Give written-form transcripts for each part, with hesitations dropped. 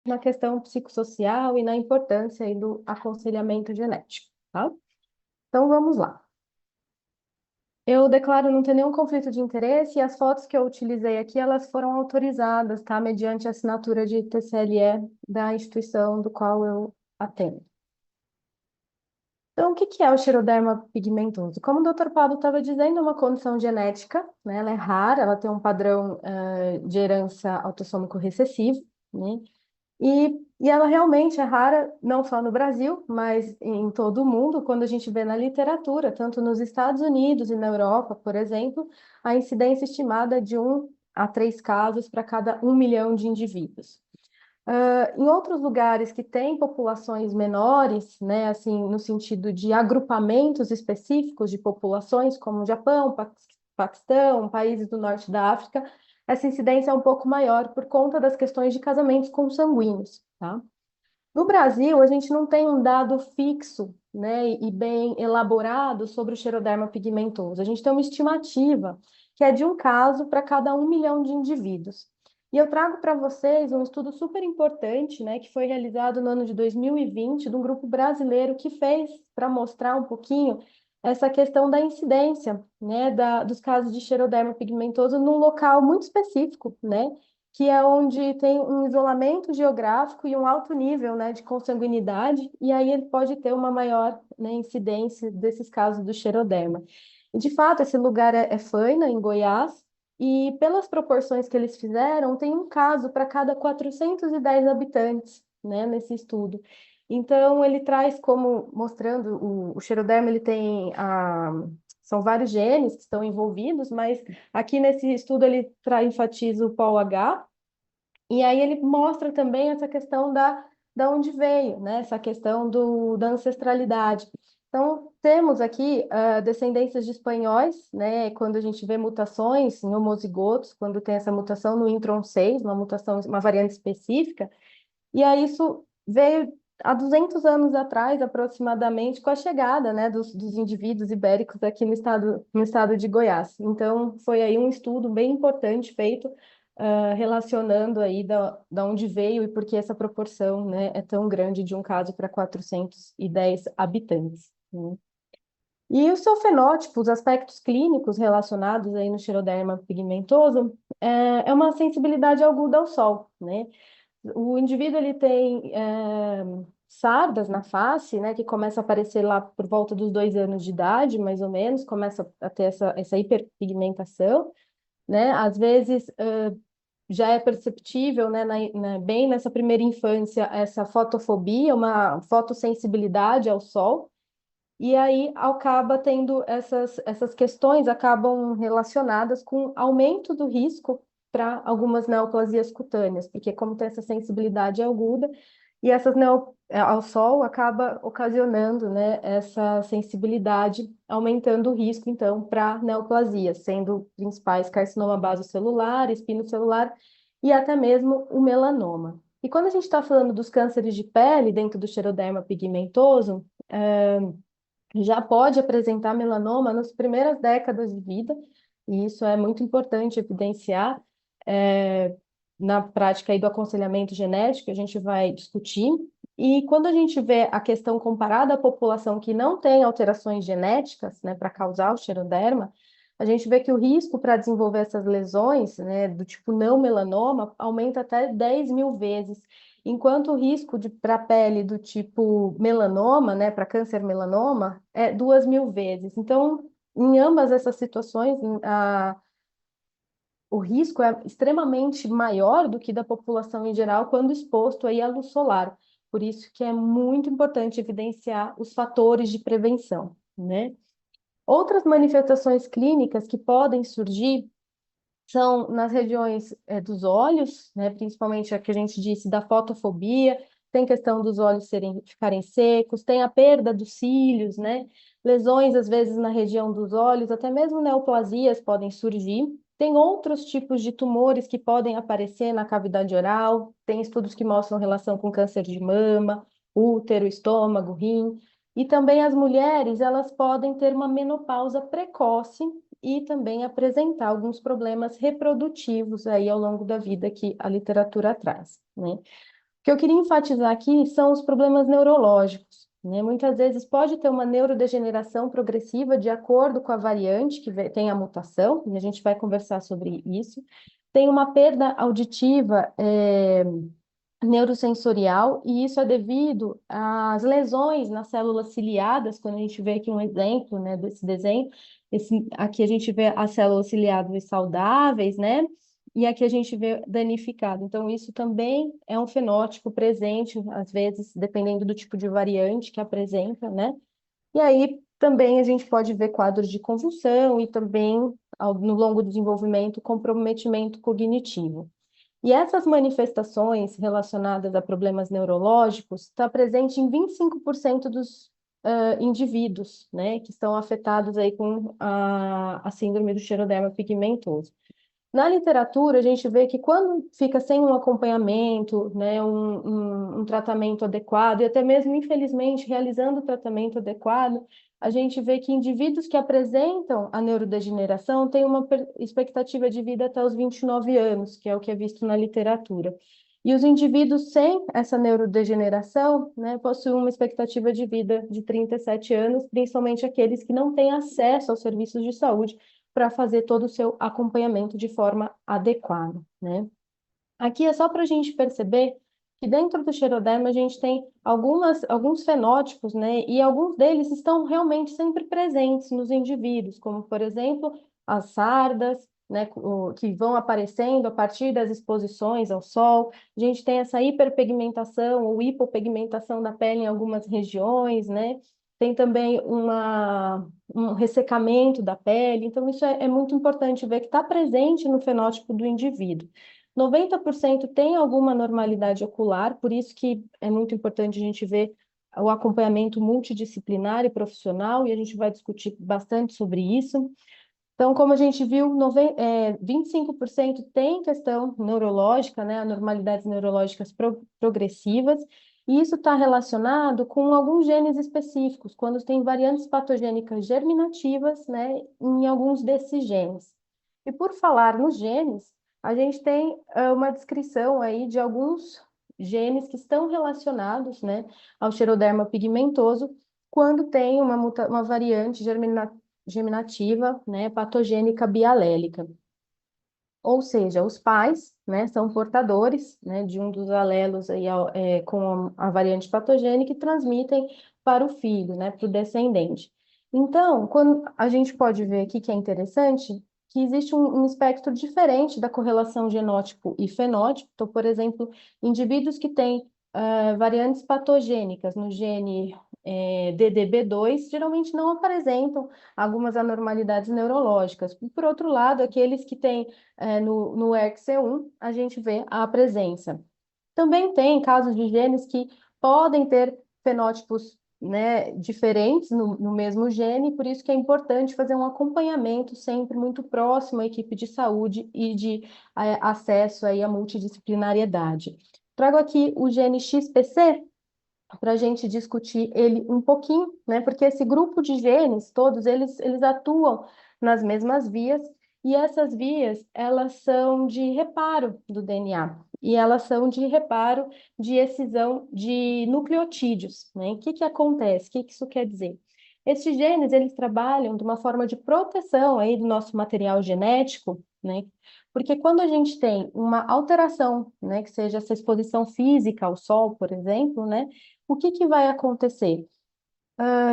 na questão psicossocial e na importância aí do aconselhamento genético, tá? Então vamos lá. Eu declaro não ter nenhum conflito de interesse e as fotos que eu utilizei aqui, elas foram autorizadas, tá? Mediante a assinatura de TCLE da instituição do qual eu atendo. Então, o que que é o Xeroderma pigmentoso? Como o Dr. Pablo estava dizendo, é uma condição genética, né? Ela é rara, ela tem um padrão de herança autossômico recessivo, né? E ela realmente é rara, não só no Brasil, mas em todo o mundo, quando a gente vê na literatura, tanto nos Estados Unidos e na Europa, por exemplo, a incidência estimada é de 1 a 3 casos para cada 1 milhão de indivíduos. Em outros lugares que têm populações menores, né, assim, no sentido de agrupamentos específicos de populações, como o Japão, Paquistão, países do norte da África, essa incidência é um pouco maior por conta das questões de casamentos consanguíneos, tá? No Brasil, a gente não tem um dado fixo, né, e bem elaborado sobre o Xeroderma pigmentoso. A gente tem uma estimativa que é de um caso para cada 1 milhão de indivíduos. E eu trago para vocês um estudo super importante, né, que foi realizado no ano de 2020, de um grupo brasileiro que fez para mostrar um pouquinho essa questão da incidência, né, dos casos de Xeroderma pigmentoso num local muito específico, né, que é onde tem um isolamento geográfico e um alto nível, né, de consanguinidade, e aí ele pode ter uma maior, né, incidência desses casos do xeroderma. E, de fato, esse lugar é Faina, em Goiás, e pelas proporções que eles fizeram, tem um caso para cada 410 habitantes, né, nesse estudo. Então, ele traz como, mostrando, o xeroderma, ele tem são vários genes que estão envolvidos, mas aqui nesse estudo ele enfatiza o pol H, e aí ele mostra também essa questão da onde veio, né? Essa questão da ancestralidade. Então, temos aqui descendências de espanhóis, né? Quando a gente vê mutações em homozigotos, quando tem essa mutação no intron 6, uma mutação, uma variante específica, e aí isso veio há 200 anos atrás, aproximadamente, com a chegada, né, dos indivíduos ibéricos aqui no estado de Goiás. Então, foi aí um estudo bem importante feito, relacionando aí da onde veio e por que essa proporção, né, é tão grande de um caso para 410 habitantes, né? E o seu fenótipo, os aspectos clínicos relacionados aí no Xeroderma pigmentoso, é uma sensibilidade aguda ao sol, né? O indivíduo ele tem sardas na face, né, que começa a aparecer lá por volta dos 2 anos de idade, mais ou menos, começa a ter essa hiperpigmentação, né? Às vezes já é perceptível, né, bem nessa primeira infância, essa fotofobia, uma fotossensibilidade ao sol. E aí acaba tendo essas questões acabam relacionadas com aumento do risco para algumas neoplasias cutâneas, porque como tem essa sensibilidade aguda, e ao sol acaba ocasionando, né, essa sensibilidade, aumentando o risco, então, para neoplasias, sendo principais carcinoma basocelular, espinocelular e até mesmo o melanoma. E quando a gente está falando dos cânceres de pele dentro do xeroderma pigmentoso, já pode apresentar melanoma nas primeiras décadas de vida, e isso é muito importante evidenciar é, na prática aí do aconselhamento genético, a gente vai discutir. E quando a gente vê a questão comparada à população que não tem alterações genéticas, né, para causar o xeroderma, a gente vê que o risco para desenvolver essas lesões, né, do tipo não melanoma, aumenta até 10 mil vezes, enquanto o risco para a pele do tipo melanoma, né, para câncer melanoma, é 2 mil vezes. Então, em ambas essas situações, o risco é extremamente maior do que da população em geral quando exposto aí à luz solar. Por isso que é muito importante evidenciar os fatores de prevenção, né? Outras manifestações clínicas que podem surgir são nas regiões dos olhos, né, principalmente a que a gente disse da fotofobia, tem questão dos olhos ficarem secos, tem a perda dos cílios, né, lesões às vezes na região dos olhos, até mesmo neoplasias podem surgir. Tem outros tipos de tumores que podem aparecer na cavidade oral, tem estudos que mostram relação com câncer de mama, útero, estômago, rim. E também as mulheres, elas podem ter uma menopausa precoce e também apresentar alguns problemas reprodutivos aí ao longo da vida que a literatura traz, né? que eu queria enfatizar aqui são os problemas neurológicos, né? Muitas vezes pode ter uma neurodegeneração progressiva de acordo com a variante tem a mutação, e a gente vai conversar sobre isso. Tem uma perda auditiva, neurosensorial, e isso é devido às lesões nas células ciliadas, quando a gente vê aqui um exemplo, né, desse desenho, aqui a gente vê as células ciliadas saudáveis, né, e aqui a gente vê danificado. Então, isso também é um fenótipo presente, às vezes, dependendo do tipo de variante que apresenta, né, e aí também a gente pode ver quadros de convulsão e também, no longo do desenvolvimento, comprometimento cognitivo. E essas manifestações relacionadas a problemas neurológicos está presente em 25% dos indivíduos, né, que estão afetados aí com a síndrome do xeroderma pigmentoso. Na literatura, a gente vê que quando fica sem um acompanhamento, né, um tratamento adequado, e até mesmo, infelizmente, realizando o tratamento adequado, a gente vê que indivíduos que apresentam a neurodegeneração têm uma expectativa de vida até os 29 anos, que é o que é visto na literatura. E os indivíduos sem essa neurodegeneração, né, possuem uma expectativa de vida de 37 anos, principalmente aqueles que não têm acesso aos serviços de saúde para fazer todo o seu acompanhamento de forma adequada, né? Aqui é só para a gente perceber que dentro do xeroderma a gente tem alguns fenótipos, né? E alguns deles estão realmente sempre presentes nos indivíduos, como, por exemplo, as sardas, né? Que vão aparecendo a partir das exposições ao sol. A gente tem essa hiperpigmentação ou hipopigmentação da pele em algumas regiões, né? Tem também um ressecamento da pele. Então, isso é muito importante ver que está presente no fenótipo do indivíduo. 90% tem alguma normalidade ocular, por isso que é muito importante a gente ver o acompanhamento multidisciplinar e profissional, e a gente vai discutir bastante sobre isso. Então, como a gente viu, 25% tem questão neurológica, né, anormalidades neurológicas progressivas, e isso está relacionado com alguns genes específicos, quando tem variantes patogênicas germinativas, né, em alguns desses genes. E por falar nos genes, a gente tem uma descrição aí de alguns genes que estão relacionados, né, ao xeroderma pigmentoso, quando tem uma variante germinativa, né, patogênica bialélica. Ou seja, os pais, né, são portadores, né, de um dos alelos aí, com a variante patogênica e transmitem para o filho, né, para o descendente. Então, quando a gente pode ver aqui que é interessante que existe um espectro diferente da correlação genótipo e fenótipo. Então, por exemplo, indivíduos que têm variantes patogênicas no gene DDB2 geralmente não apresentam algumas anormalidades neurológicas. Por outro lado, aqueles que têm no ERC1, a gente vê a presença. Também tem casos de genes que podem ter fenótipos, né, diferentes no mesmo gene, por isso que é importante fazer um acompanhamento sempre muito próximo à equipe de saúde e de acesso aí à multidisciplinariedade. Trago aqui o gene XPC, para a gente discutir ele um pouquinho, né? Porque esse grupo de genes, todos eles atuam nas mesmas vias, e essas vias, elas são de reparo do DNA, e elas são de reparo de excisão de nucleotídeos, né? O que que acontece? O que que isso quer dizer? Esses genes, eles trabalham de uma forma de proteção aí do nosso material genético, né? Porque quando a gente tem uma alteração, né, que seja essa exposição física ao sol, por exemplo, né, o que que vai acontecer?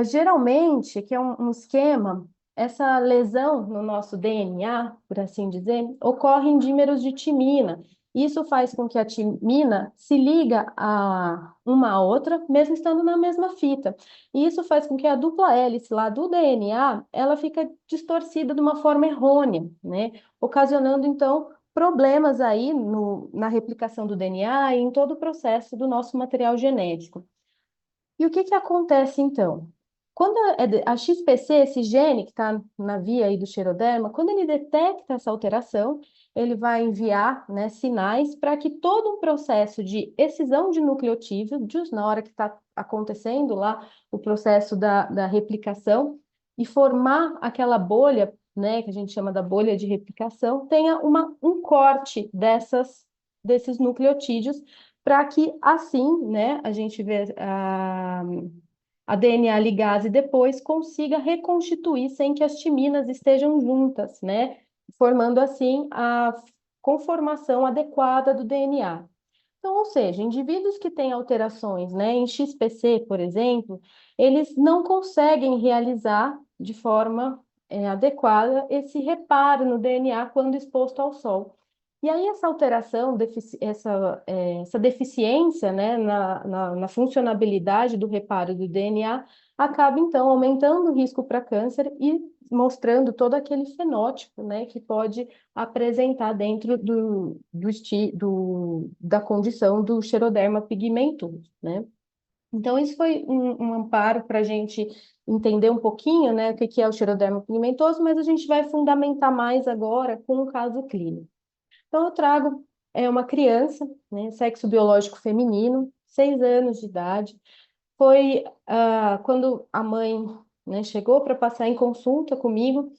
Geralmente, que é um esquema, essa lesão no nosso DNA, por assim dizer, ocorre em dímeros de timina. Isso faz com que a timina se liga a uma à outra, mesmo estando na mesma fita. E isso faz com que a dupla hélice lá do DNA, ela fica distorcida de uma forma errônea, né? Ocasionando, então, problemas aí na replicação do DNA e em todo o processo do nosso material genético. E o que que acontece então? Quando a XPC, esse gene que está na via aí do xeroderma, quando ele detecta essa alteração, ele vai enviar, né, sinais para que todo um processo de excisão de nucleotídeos, na hora que está acontecendo lá o processo da replicação, e formar aquela bolha, né, que a gente chama da bolha de replicação, tenha um corte desses nucleotídeos para que assim, né, a gente vê a DNA ligase e depois consiga reconstituir sem que as timinas estejam juntas, né, formando assim a conformação adequada do DNA. Então, ou seja, indivíduos que têm alterações, né, em XPC, por exemplo, eles não conseguem realizar de forma adequada esse reparo no DNA quando exposto ao sol. E aí essa alteração, essa deficiência, né, na funcionabilidade do reparo do DNA acaba, então, aumentando o risco para câncer e mostrando todo aquele fenótipo, né, que pode apresentar dentro da condição do xeroderma pigmentoso, né? Então, isso foi um amparo para a gente entender um pouquinho, né, o que que é o xeroderma pigmentoso, mas a gente vai fundamentar mais agora com o caso clínico. Então, eu trago uma criança, né, sexo biológico feminino, 6 anos de idade. Foi quando a mãe, né, chegou para passar em consulta comigo,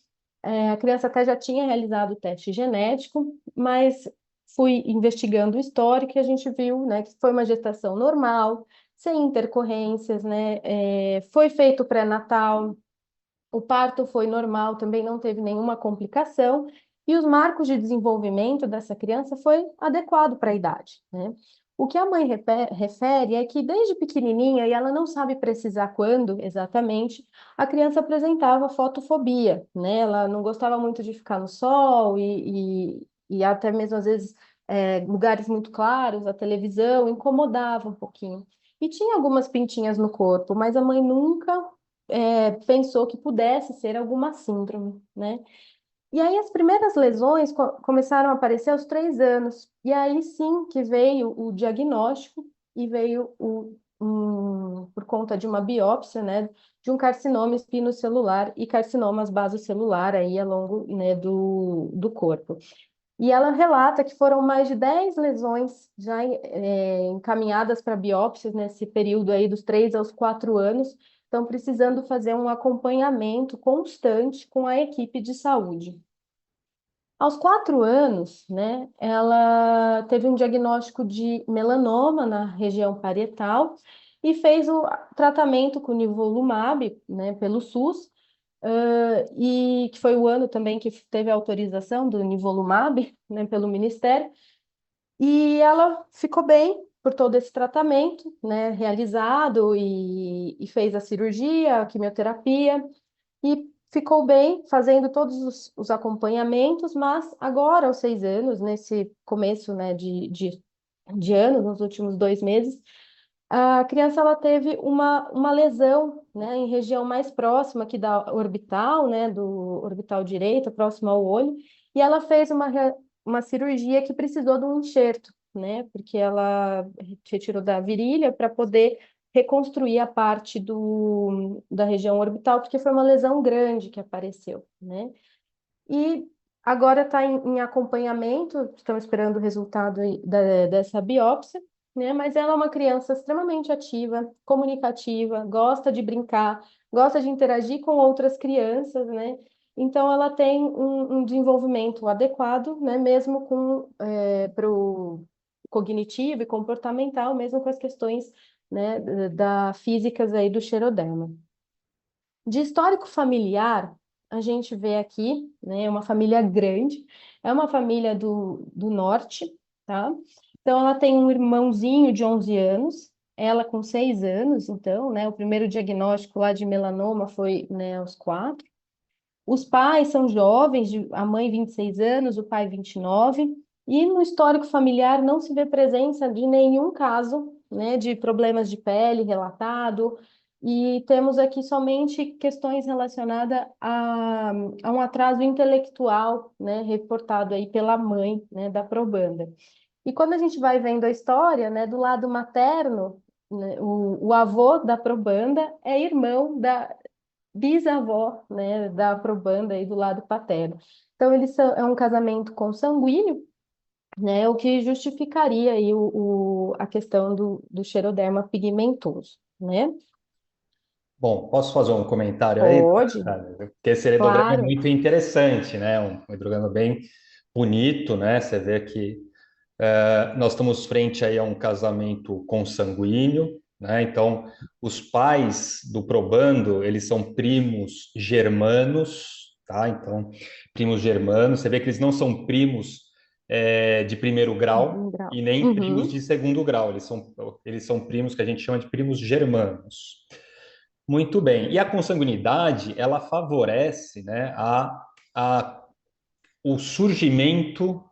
a criança até já tinha realizado o teste genético, mas fui investigando o histórico e a gente viu, né, que foi uma gestação normal, sem intercorrências, né, foi feito pré-natal, o parto foi normal, também não teve nenhuma complicação, e os marcos de desenvolvimento dessa criança foi adequado para a idade, né? O que a mãe refere é que desde pequenininha, e ela não sabe precisar quando exatamente, a criança apresentava fotofobia, né? Ela não gostava muito de ficar no sol e até mesmo às vezes lugares muito claros, a televisão incomodava um pouquinho. E tinha algumas pintinhas no corpo, mas a mãe nunca pensou que pudesse ser alguma síndrome, né? E aí as primeiras lesões começaram a aparecer aos 3 anos. E aí sim que veio o diagnóstico e veio por conta de uma biópsia, né, de um carcinoma espinocelular e carcinomas basocelular aí ao longo, né, do corpo. E ela relata que foram mais de 10 lesões já encaminhadas para biópsias nesse período aí dos 3 aos 4 anos, estão precisando fazer um acompanhamento constante com a equipe de saúde. Aos 4 anos, né, ela teve um diagnóstico de melanoma na região parietal e fez o tratamento com nivolumab, né, pelo SUS, e que foi o ano também que teve a autorização do nivolumab, né, pelo Ministério, e ela ficou bem por todo esse tratamento, né, realizado e fez a cirurgia, a quimioterapia, e ficou bem fazendo todos os acompanhamentos, mas agora, aos 6 anos, nesse começo, né, de ano, nos últimos 2 meses, a criança ela teve uma lesão, né, em região mais próxima aqui da orbital, né, do orbital direito, próximo ao olho, e ela fez uma cirurgia que precisou de um enxerto, né, porque ela retirou da virilha para poder reconstruir a parte da região orbital, porque foi uma lesão grande que apareceu, né? E agora está em acompanhamento, estão esperando o resultado aí dessa biópsia, né? Mas ela é uma criança extremamente ativa, comunicativa, gosta de brincar, gosta de interagir com outras crianças, né? Então ela tem um desenvolvimento adequado, né? Mesmo com para o cognitivo e comportamental, mesmo com as questões, né, da físicas aí do xeroderma. De histórico familiar, a gente vê aqui, né, uma família grande, é uma família do norte, tá? Então, ela tem um irmãozinho de 11 anos, ela com 6 anos, então, né, o primeiro diagnóstico lá de melanoma foi, né, aos 4. Os pais são jovens, a mãe 26 anos, o pai 29, e no histórico familiar não se vê presença de nenhum caso, né, de problemas de pele relatado, e temos aqui somente questões relacionadas a um atraso intelectual, né, reportado aí pela mãe, né, da probanda. E quando a gente vai vendo a história, né, do lado materno, né, o avô da probanda é irmão da bisavó, né, da probanda aí do lado paterno. Então, é um casamento consanguíneo, né, o que justificaria aí a questão do xeroderma pigmentoso, né? Bom, posso fazer um comentário aí? Pode, Porque esse heredograma é claro. muito interessante, né? Um heredograma bem bonito, né? Você vê que Nós estamos frente aí a um casamento consanguíneo, né? Então, os pais do probando, eles são primos germanos, tá? Então, primos germanos, você vê que eles não são primos de primeiro grau Um grau. e nem primos Uhum. de segundo grau, eles são primos que a gente chama de primos germanos. Muito bem. E a consanguinidade, ela favorece, né, a, o surgimento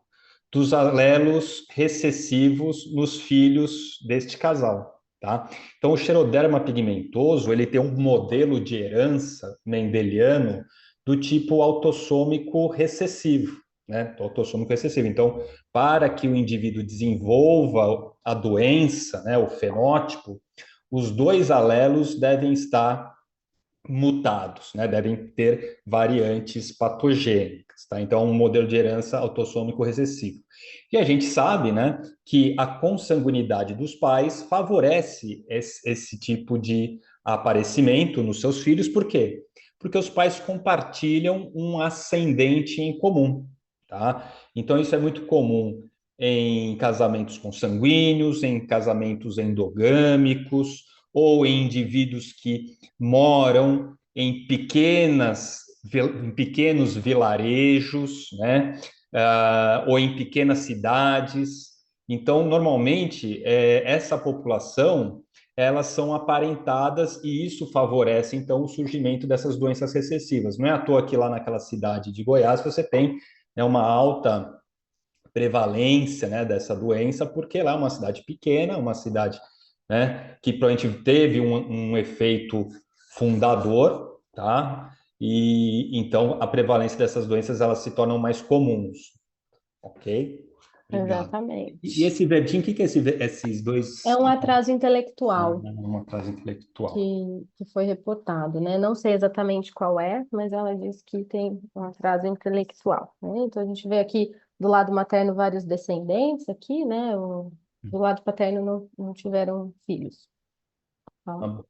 dos alelos recessivos nos filhos deste casal, tá? Então, o xeroderma pigmentoso, ele tem um modelo de herança mendeliano do tipo autossômico recessivo, né? Autossômico recessivo. Então, para que o indivíduo desenvolva a doença, né, o fenótipo, os dois alelos devem estar mutados, né? Devem ter variantes patogênicas, tá? Então, um modelo de herança autossômico recessivo. E a gente sabe, né, que a consanguinidade dos pais favorece esse tipo de aparecimento nos seus filhos, por quê? Porque os pais compartilham um ascendente em comum, tá? Então, isso é muito comum em casamentos consanguíneos, em casamentos endogâmicos, ou em indivíduos que moram em pequenos vilarejos, né? Ou em pequenas cidades. Então, normalmente, essa população, elas são aparentadas e isso favorece, então, o surgimento dessas doenças recessivas. Não é à toa que lá naquela cidade de Goiás você tem, né, uma alta prevalência, né, dessa doença, porque lá é uma cidade pequena, uma cidade, né, que provavelmente teve um efeito fundador, tá? E então a prevalência dessas doenças elas se tornam mais comuns, ok? Obrigado. E Exatamente. esse verdinho, o que que é esses É dois? um atraso intelectual Uma frase intelectual. que foi reportado, né? Não sei exatamente qual é, mas ela diz que tem um atraso intelectual, né? Então a gente vê aqui do lado materno vários descendentes aqui, né? Do lado paterno não tiveram filhos, tá? Tá bom.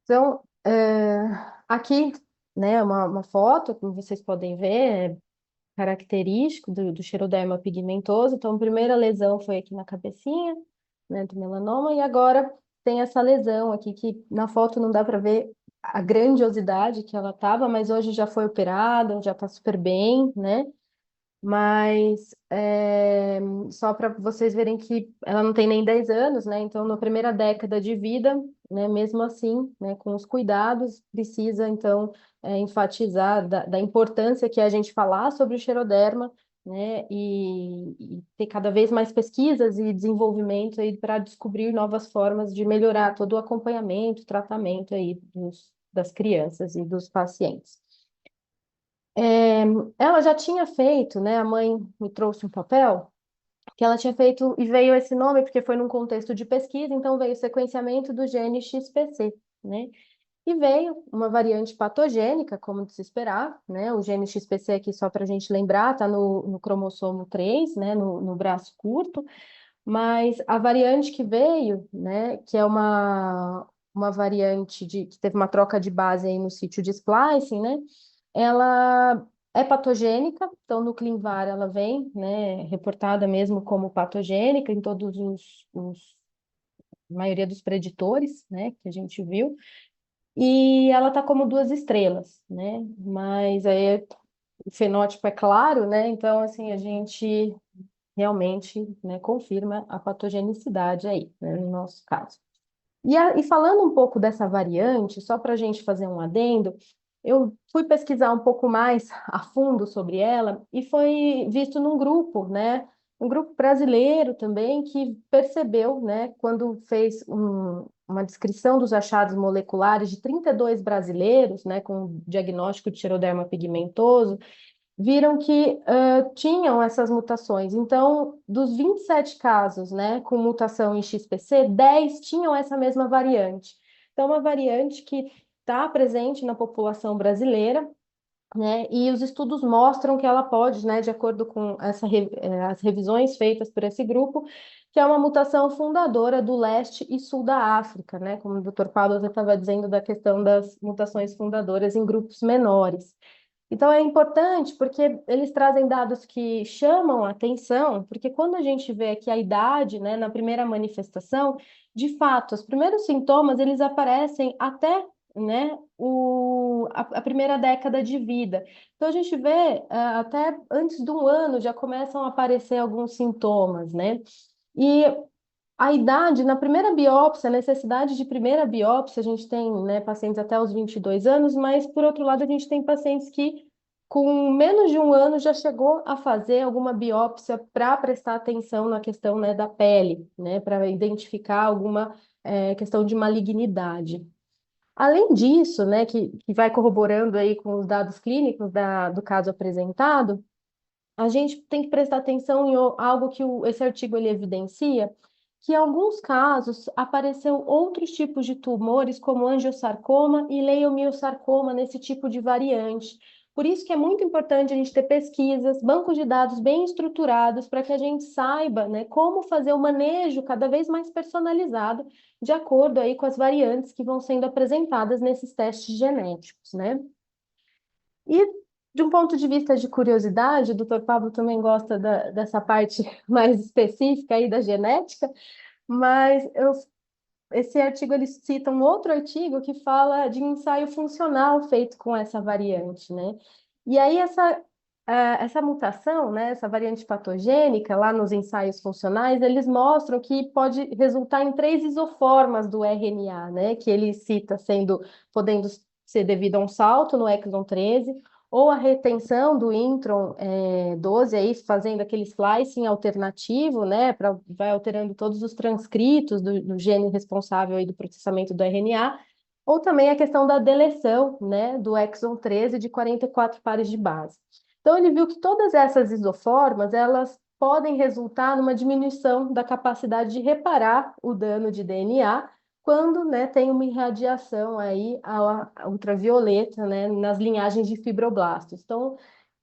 Então, aqui, né, uma foto, como vocês podem ver, é característico do xeroderma pigmentoso. Então, a primeira lesão foi aqui na cabecinha, né, do melanoma, e agora tem essa lesão aqui que na foto não dá para ver a grandiosidade que ela estava, mas hoje já foi operada, já está super bem, né? Mas só para vocês verem que ela não tem nem 10 anos, né? Então, na primeira década de vida, né, mesmo assim, né, com os cuidados, precisa, então, enfatizar da importância que é a gente falar sobre o xeroderma, né, e ter cada vez mais pesquisas e desenvolvimento aí para descobrir novas formas de melhorar todo o acompanhamento, tratamento aí das crianças e dos pacientes. É, ela já tinha feito, né? A mãe me trouxe um papel que ela tinha feito e veio esse nome porque foi num contexto de pesquisa, então veio o sequenciamento do gene XPC, né? E veio uma variante patogênica, como de se esperar, né? O gene XPC aqui, só para a gente lembrar, está no cromossomo 3, né? No braço curto, mas a variante que veio, né? Que é uma variante que teve uma troca de base aí no sítio de splicing, né? Ela é patogênica, então no ClinVar ela vem, né, reportada mesmo como patogênica em todos a maioria dos preditores, né, que a gente viu, e ela tá como 2 estrelas, né, mas aí o fenótipo é claro, né, então assim a gente realmente, né, confirma a patogenicidade aí, né, no nosso caso. E falando um pouco dessa variante, só para a gente fazer um adendo, eu fui pesquisar um pouco mais a fundo sobre ela e foi visto num grupo, né? Um grupo brasileiro também que percebeu, né, quando fez uma descrição dos achados moleculares de 32 brasileiros, né, com diagnóstico de xeroderma pigmentoso, viram que tinham essas mutações. Então, dos 27 casos, né, com mutação em XPC, 10 tinham essa mesma variante. Então, uma variante que está presente na população brasileira, né, e os estudos mostram que ela pode, né, de acordo com as revisões feitas por esse grupo, que é uma mutação fundadora do leste e sul da África, né, como o Dr. Paulo já estava dizendo da questão das mutações fundadoras em grupos menores. Então é importante porque eles trazem dados que chamam a atenção, porque quando a gente vê aqui a idade, né, na primeira manifestação, de fato, os primeiros sintomas eles aparecem até, né, a primeira década de vida. Então a gente vê até antes do ano já começam a aparecer alguns sintomas, né? E a idade, na primeira biópsia, a necessidade de primeira biópsia, a gente tem, né, pacientes até os 22 anos, mas, por outro lado, a gente tem pacientes que, com menos de um ano, já chegou a fazer alguma biópsia para prestar atenção na questão, né, da pele, né, para identificar alguma, questão de malignidade. Além disso, né, que vai corroborando aí com os dados clínicos do caso apresentado, a gente tem que prestar atenção em algo que esse artigo ele evidencia, que em alguns casos apareceu outros tipos de tumores, como angiosarcoma e leiomiosarcoma, nesse tipo de variante. Por isso que é muito importante a gente ter pesquisas, bancos de dados bem estruturados, para que a gente saiba, né, como fazer o manejo cada vez mais personalizado, de acordo aí com as variantes que vão sendo apresentadas nesses testes genéticos, né? E de um ponto de vista de curiosidade, o doutor Pablo também gosta dessa parte mais específica aí da genética, mas esse artigo ele cita um outro artigo que fala de ensaio funcional feito com essa variante, né? E aí essa mutação, né, essa variante patogênica, lá nos ensaios funcionais, eles mostram que pode resultar em três isoformas do RNA, né, que ele cita podendo ser devido a um salto no exon 13, ou a retenção do intron 12, aí fazendo aquele splicing alternativo, né, vai alterando todos os transcritos do gene responsável aí do processamento do RNA, ou também a questão da deleção, né, do exon 13 de 44 pares de base. Então, ele viu que todas essas isoformas, elas podem resultar numa diminuição da capacidade de reparar o dano de DNA quando, né, tem uma irradiação aí a ultravioleta, né, nas linhagens de fibroblastos. Então,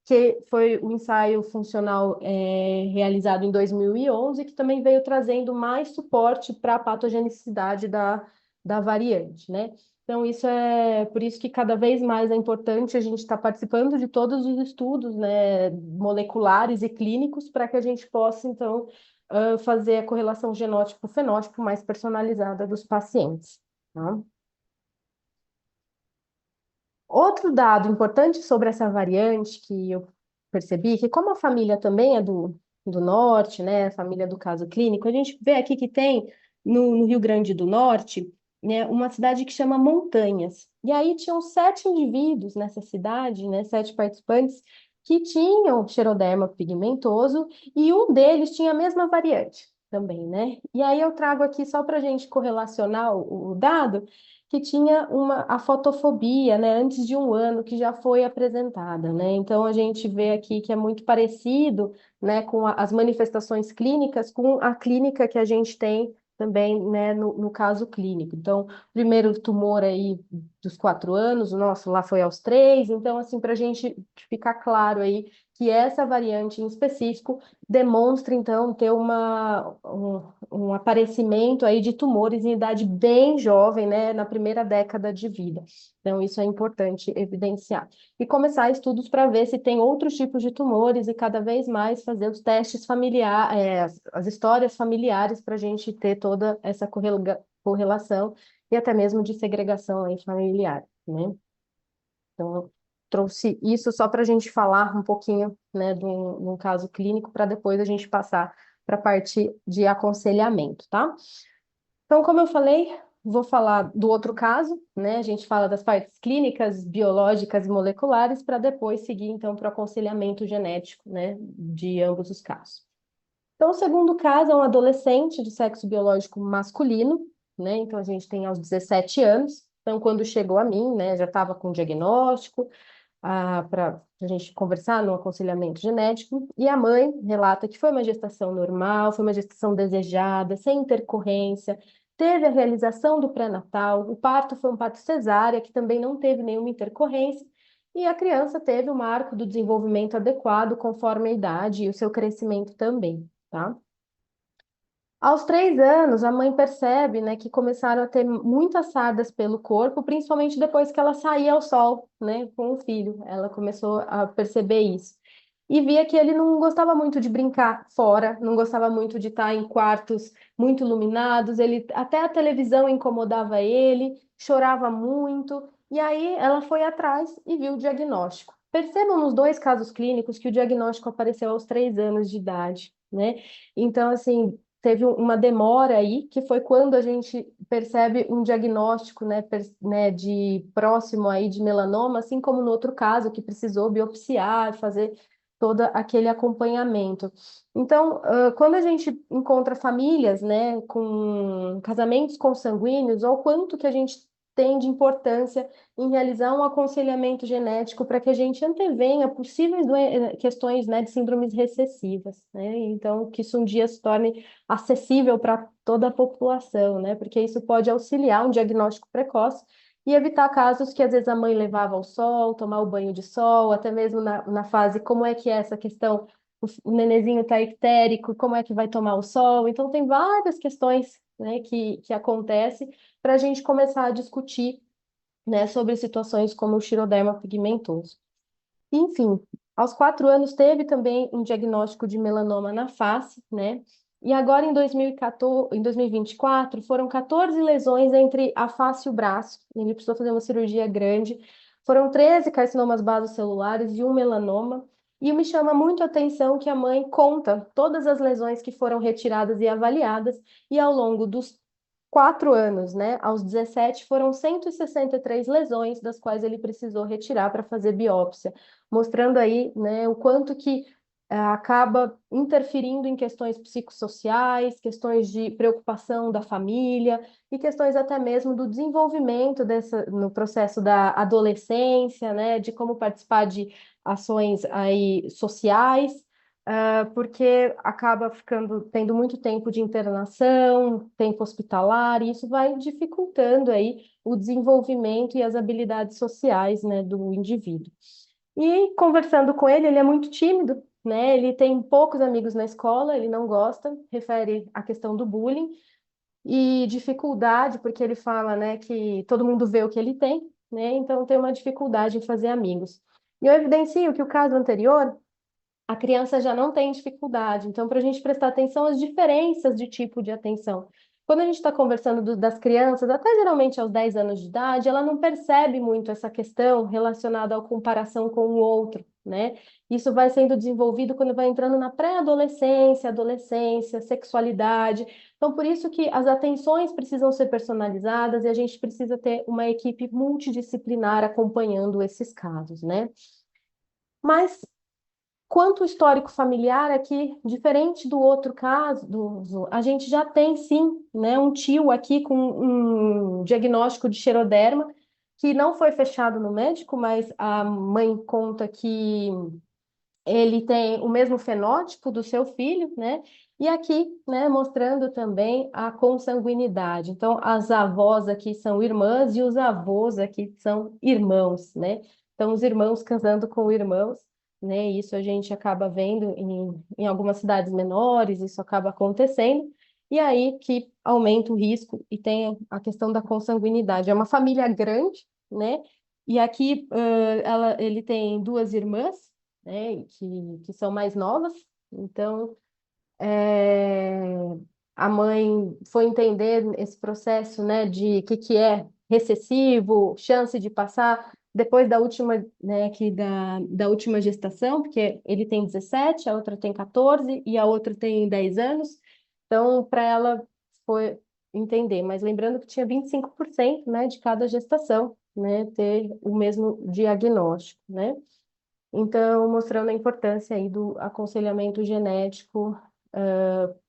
que foi o ensaio funcional realizado em 2011, que também veio trazendo mais suporte para a patogenicidade da variante, né? Então, isso é por isso que cada vez mais é importante a gente estar participando de todos os estudos, né, moleculares e clínicos, para que a gente possa, então, fazer a correlação genótipo-fenótipo mais personalizada dos pacientes, tá? Outro dado importante sobre essa variante que eu percebi, que como a família também é do norte, né, a família do caso clínico, a gente vê aqui que tem no Rio Grande do Norte, né, uma cidade que chama Montanhas. E aí tinham 7 indivíduos nessa cidade, né, 7 participantes, que tinham xeroderma pigmentoso e um deles tinha a mesma variante também, né? E aí eu trago aqui só para a gente correlacionar o dado que tinha a fotofobia, né, antes de um ano que já foi apresentada, né? Então a gente vê aqui que é muito parecido, né, com as manifestações clínicas com a clínica que a gente tem também, né, no caso clínico. Então, primeiro tumor aí dos 4 anos, o nosso lá foi aos 3. Então, assim, para a gente ficar claro aí que essa variante em específico demonstra, então, ter um aparecimento aí de tumores em idade bem jovem, né, na primeira década de vida. Então, isso é importante evidenciar. E começar estudos para ver se tem outros tipos de tumores e cada vez mais fazer os testes familiares, as histórias familiares para a gente ter toda essa correlação e até mesmo de segregação aí familiar, né? Então, eu trouxe isso só para a gente falar um pouquinho, né, de um caso clínico, para depois a gente passar para a parte de aconselhamento, tá? Então, como eu falei, vou falar do outro caso, né? A gente fala das partes clínicas, biológicas e moleculares, para depois seguir, então, para o aconselhamento genético, né, de ambos os casos. Então, o segundo caso é um adolescente de sexo biológico masculino, né? Então, a gente tem aos 17 anos. Então, quando chegou a mim, né, já estava com diagnóstico, para a gente conversar no aconselhamento genético. E a mãe relata que foi uma gestação normal, foi uma gestação desejada, sem intercorrência, teve a realização do pré-natal, o parto foi um parto cesárea, que também não teve nenhuma intercorrência. E a criança teve o marco do desenvolvimento adequado conforme a idade e o seu crescimento também, tá? Aos 3 anos, a mãe percebe, né, que começaram a ter muitas sardas pelo corpo, principalmente depois que ela saía ao sol, né, com o filho. Ela começou a perceber isso. E via que ele não gostava muito de brincar fora, não gostava muito de estar em quartos muito iluminados, ele até a televisão incomodava ele, chorava muito. E aí ela foi atrás e viu o diagnóstico. Percebam nos dois casos clínicos que o diagnóstico apareceu aos 3 anos de idade, né? Então, assim, teve uma demora aí, que foi quando a gente percebe um diagnóstico, né, de próximo aí de melanoma, assim como no outro caso, que precisou biopsiar, fazer todo aquele acompanhamento. Então, quando a gente encontra famílias, né, com casamentos consanguíneos, ou quanto que a gente tem de importância em realizar um aconselhamento genético para que a gente antevenha possíveis questões, né, de síndromes recessivas, né? Então, que isso um dia se torne acessível para toda a população, né? Porque isso pode auxiliar um diagnóstico precoce e evitar casos que às vezes a mãe levava ao sol, tomar o banho de sol, até mesmo na fase, como é que é essa questão, o nenenzinho está ictérico, como é que vai tomar o sol? Então, tem várias questões, né, que acontecem para a gente começar a discutir, né, sobre situações como o xiroderma pigmentoso. Enfim, aos 4 anos teve também um diagnóstico de melanoma na face, né? E agora em 2014, em 2024 foram 14 lesões entre a face e o braço. Ele precisou fazer uma cirurgia grande. Foram 13 carcinomas basocelulares e um melanoma. E me chama muito a atenção que a mãe conta todas as lesões que foram retiradas e avaliadas, e ao longo dos 4 anos, né? Aos 17 foram 163 lesões, das quais ele precisou retirar para fazer biópsia, mostrando aí, né, o quanto que acaba interferindo em questões psicossociais, questões de preocupação da família e questões até mesmo do desenvolvimento no processo da adolescência, né, de como participar de ações aí sociais, porque acaba tendo muito tempo de internação, tempo hospitalar, e isso vai dificultando aí o desenvolvimento e as habilidades sociais, né, do indivíduo. E conversando com ele, ele é muito tímido, né? Ele tem poucos amigos na escola, ele não gosta, refere à questão do bullying e dificuldade, porque ele fala, né, que todo mundo vê o que ele tem, né? Então tem uma dificuldade em fazer amigos. E eu evidencio que o caso anterior a criança já não tem dificuldade. Então, para a gente prestar atenção às diferenças de tipo de atenção. Quando a gente está conversando das crianças, até geralmente aos 10 anos de idade, ela não percebe muito essa questão relacionada à comparação com o outro, né? Isso vai sendo desenvolvido quando vai entrando na pré-adolescência, adolescência, sexualidade. Então, por isso que as atenções precisam ser personalizadas e a gente precisa ter uma equipe multidisciplinar acompanhando esses casos, né? Mas quanto o histórico familiar aqui, diferente do outro caso, a gente já tem sim, né, um tio aqui com um diagnóstico de xeroderma, que não foi fechado no médico, mas a mãe conta que ele tem o mesmo fenótipo do seu filho, né? E aqui, né, mostrando também a consanguinidade. Então, as avós aqui são irmãs e os avós aqui são irmãos, né? Então, os irmãos casando com irmãos, né? Isso a gente acaba vendo em algumas cidades menores, isso acaba acontecendo. E aí que aumenta o risco e tem a questão da consanguinidade. É uma família grande, né? E aqui, ele tem duas irmãs, né, que são mais novas. Então, é, a mãe foi entender esse processo, né, de que é recessivo, chance de passar depois da última, né, da última gestação, porque ele tem 17, a outra tem 14 e a outra tem 10 anos. Então, para ela foi entender, mas lembrando que tinha 25%, né, de cada gestação, né, ter o mesmo diagnóstico, né? Então, mostrando a importância aí do aconselhamento genético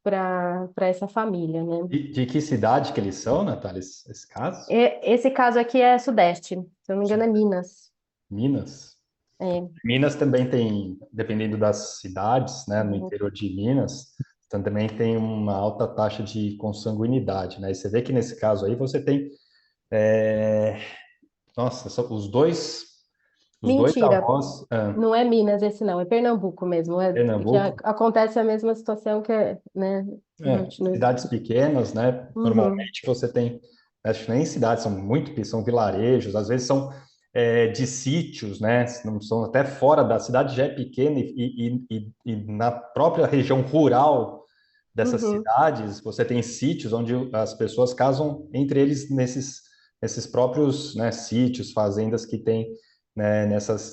para essa família, né? De que cidade que eles são, Natália, esse caso? Esse caso aqui é Sudeste, se eu não me engano é Minas. Minas. É. Minas também tem, dependendo das cidades, né, no Uhum. interior de Minas, então também tem uma alta taxa de consanguinidade, né? E você vê que nesse caso aí você tem, nossa, os dois Os dois Mentira, avós, não é Minas esse não, é Pernambuco mesmo. É que Pernambuco, acontece a mesma situação que é, né? cidades pequenas, né? Uhum, Normalmente você tem, acho que nem cidades, são muito, são vilarejos, às vezes são de sítios, né? Não são até fora da cidade, já é pequena e na própria região rural dessas uhum. cidades, você tem sítios onde as pessoas casam entre eles nesses próprios, né, sítios, fazendas que tem, né,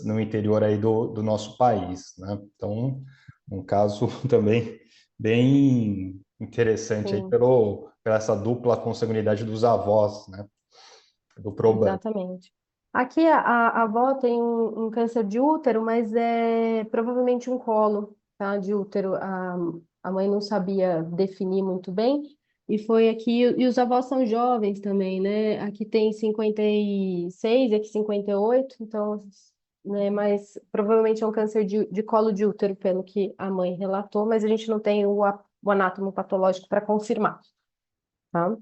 no interior aí do nosso país, né? Então, um caso também bem interessante aí Sim, pela essa dupla consanguinidade dos avós, né? Do probando. exatamente. Aqui a avó tem um câncer de útero, mas é provavelmente um colo, tá? De útero. A mãe não sabia definir muito bem. E foi aqui, e os avós são jovens também, né? Aqui tem 56, aqui 58, então, né? Mas provavelmente é um câncer de colo de útero, pelo que a mãe relatou, mas a gente não tem o anátomo patológico para confirmar, tá?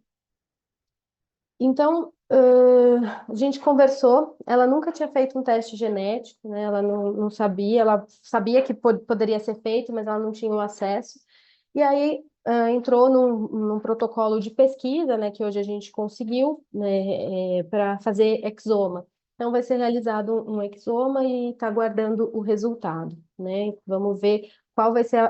Então, a gente conversou. Ela nunca tinha feito um teste genético, né? Ela não sabia. Ela sabia que poderia ser feito, mas ela não tinha o acesso. E aí, entrou num protocolo de pesquisa, né? Que hoje a gente conseguiu, né? Para fazer exoma. Então, vai ser realizado um exoma e está aguardando o resultado, né? Vamos ver qual vai ser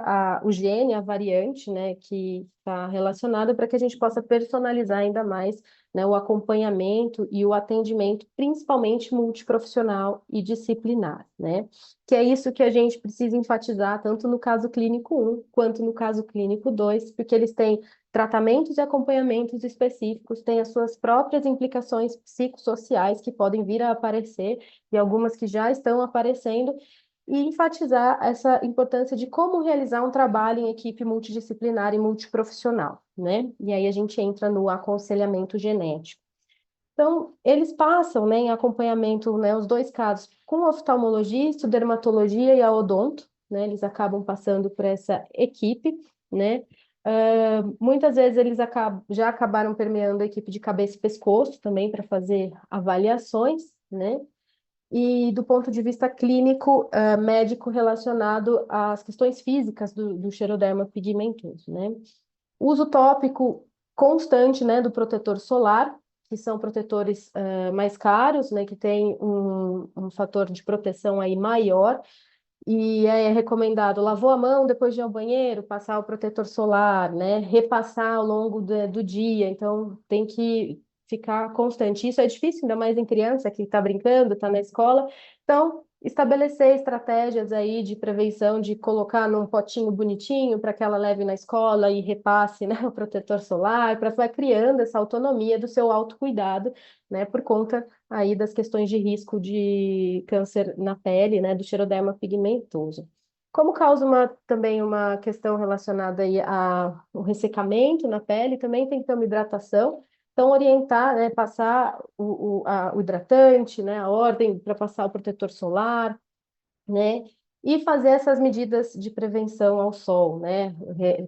o gene, a variante, né? Que está relacionada para que a gente possa personalizar ainda mais, né, o acompanhamento e o atendimento, principalmente multiprofissional e disciplinar, né? Que é isso que a gente precisa enfatizar tanto no caso clínico um quanto no caso clínico 2, porque eles têm tratamentos e acompanhamentos específicos, têm as suas próprias implicações psicossociais que podem vir a aparecer e algumas que já estão aparecendo, e enfatizar essa importância de como realizar um trabalho em equipe multidisciplinar e multiprofissional, né? E aí a gente entra no aconselhamento genético. Então, eles passam, né, em acompanhamento, né, os dois casos, com o oftalmologista, o dermatologia e a odonto, né? Eles acabam passando por essa equipe, né? Muitas vezes eles já acabaram permeando a equipe de cabeça e pescoço também para fazer avaliações, né? E do ponto de vista clínico, médico relacionado às questões físicas do xeroderma pigmentoso, né? Uso tópico constante, né, do protetor solar, que são protetores mais caros, né, que tem um fator de proteção aí maior, e é recomendado lavou a mão depois de ir ao banheiro, passar o protetor solar, né? Repassar ao longo do dia. Então, tem que ficar constante. Isso é difícil, ainda mais em criança que está brincando, está na escola. Então, estabelecer estratégias aí de prevenção, de colocar num potinho bonitinho para que ela leve na escola e repasse, né, o protetor solar, para vai criando essa autonomia do seu autocuidado, né, por conta aí das questões de risco de câncer na pele, né, do xeroderma pigmentoso. Como causa também uma questão relacionada aí ao ressecamento na pele, também tem que ter uma hidratação. Então, orientar, né, passar o hidratante, né, a ordem para passar o protetor solar, né, e fazer essas medidas de prevenção ao sol, né,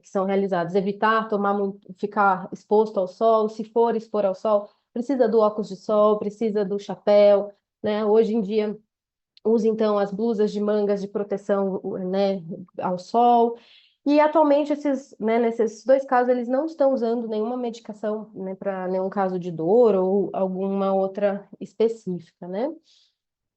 que são realizadas. Evitar tomar muito, ficar exposto ao sol, se for expor ao sol, precisa do óculos de sol, precisa do chapéu, né? Hoje em dia usa então as blusas de mangas de proteção, né, ao sol. E atualmente né, nesses dois casos eles não estão usando nenhuma medicação, né, para nenhum caso de dor ou alguma outra específica, né?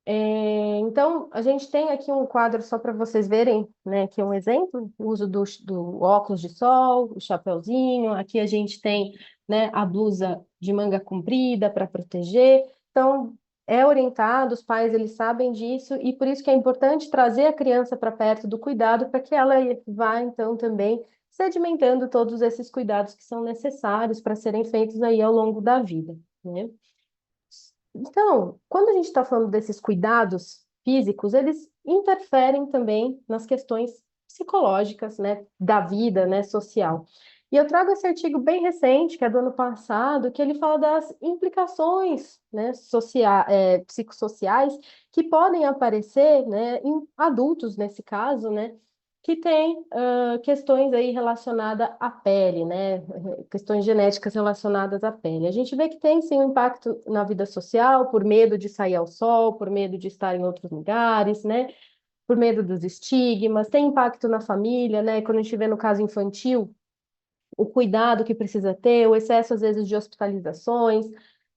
Então, a gente tem aqui um quadro só para vocês verem, né, que é um exemplo, o uso do óculos de sol, o chapeuzinho. Aqui a gente tem, né, a blusa de manga comprida para proteger. Então, é orientado, os pais eles sabem disso e por isso que é importante trazer a criança para perto do cuidado para que ela vá então também sedimentando todos esses cuidados que são necessários para serem feitos aí ao longo da vida, né? Então, quando a gente está falando desses cuidados físicos, eles interferem também nas questões psicológicas, né, da vida, né, social. E eu trago esse artigo bem recente, que é do ano passado, que ele fala das implicações, né, psicossociais que podem aparecer, né, em adultos, nesse caso, né, que tem questões aí relacionadas à pele, né? Questões genéticas relacionadas à pele. A gente vê que tem sim um impacto na vida social, por medo de sair ao sol, por medo de estar em outros lugares, né? Por medo dos estigmas, tem impacto na família, né? Quando a gente vê no caso infantil, o cuidado que precisa ter, o excesso, às vezes, de hospitalizações.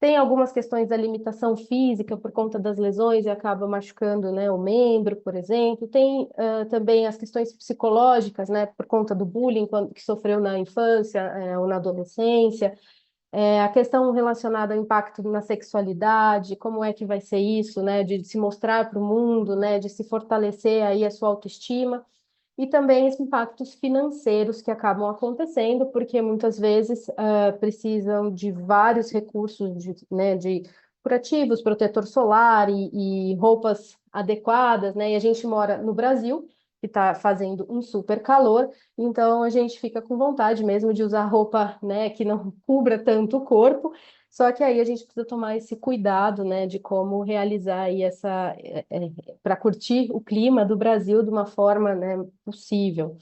Tem algumas questões da limitação física por conta das lesões e acaba machucando, né, o membro, por exemplo. Tem também as questões psicológicas, né, por conta do bullying que sofreu na infância, ou na adolescência. A questão relacionada ao impacto na sexualidade, como é que vai ser isso, né, de se mostrar para o mundo, né, de se fortalecer aí a sua autoestima e também os impactos financeiros que acabam acontecendo, porque muitas vezes precisam de vários recursos né, de curativos, protetor solar e roupas adequadas, né? E a gente mora no Brasil, que está fazendo um super calor, então a gente fica com vontade mesmo de usar roupa, né, que não cubra tanto o corpo. Só que aí a gente precisa tomar esse cuidado, né, de como realizar aí para curtir o clima do Brasil de uma forma, né, possível.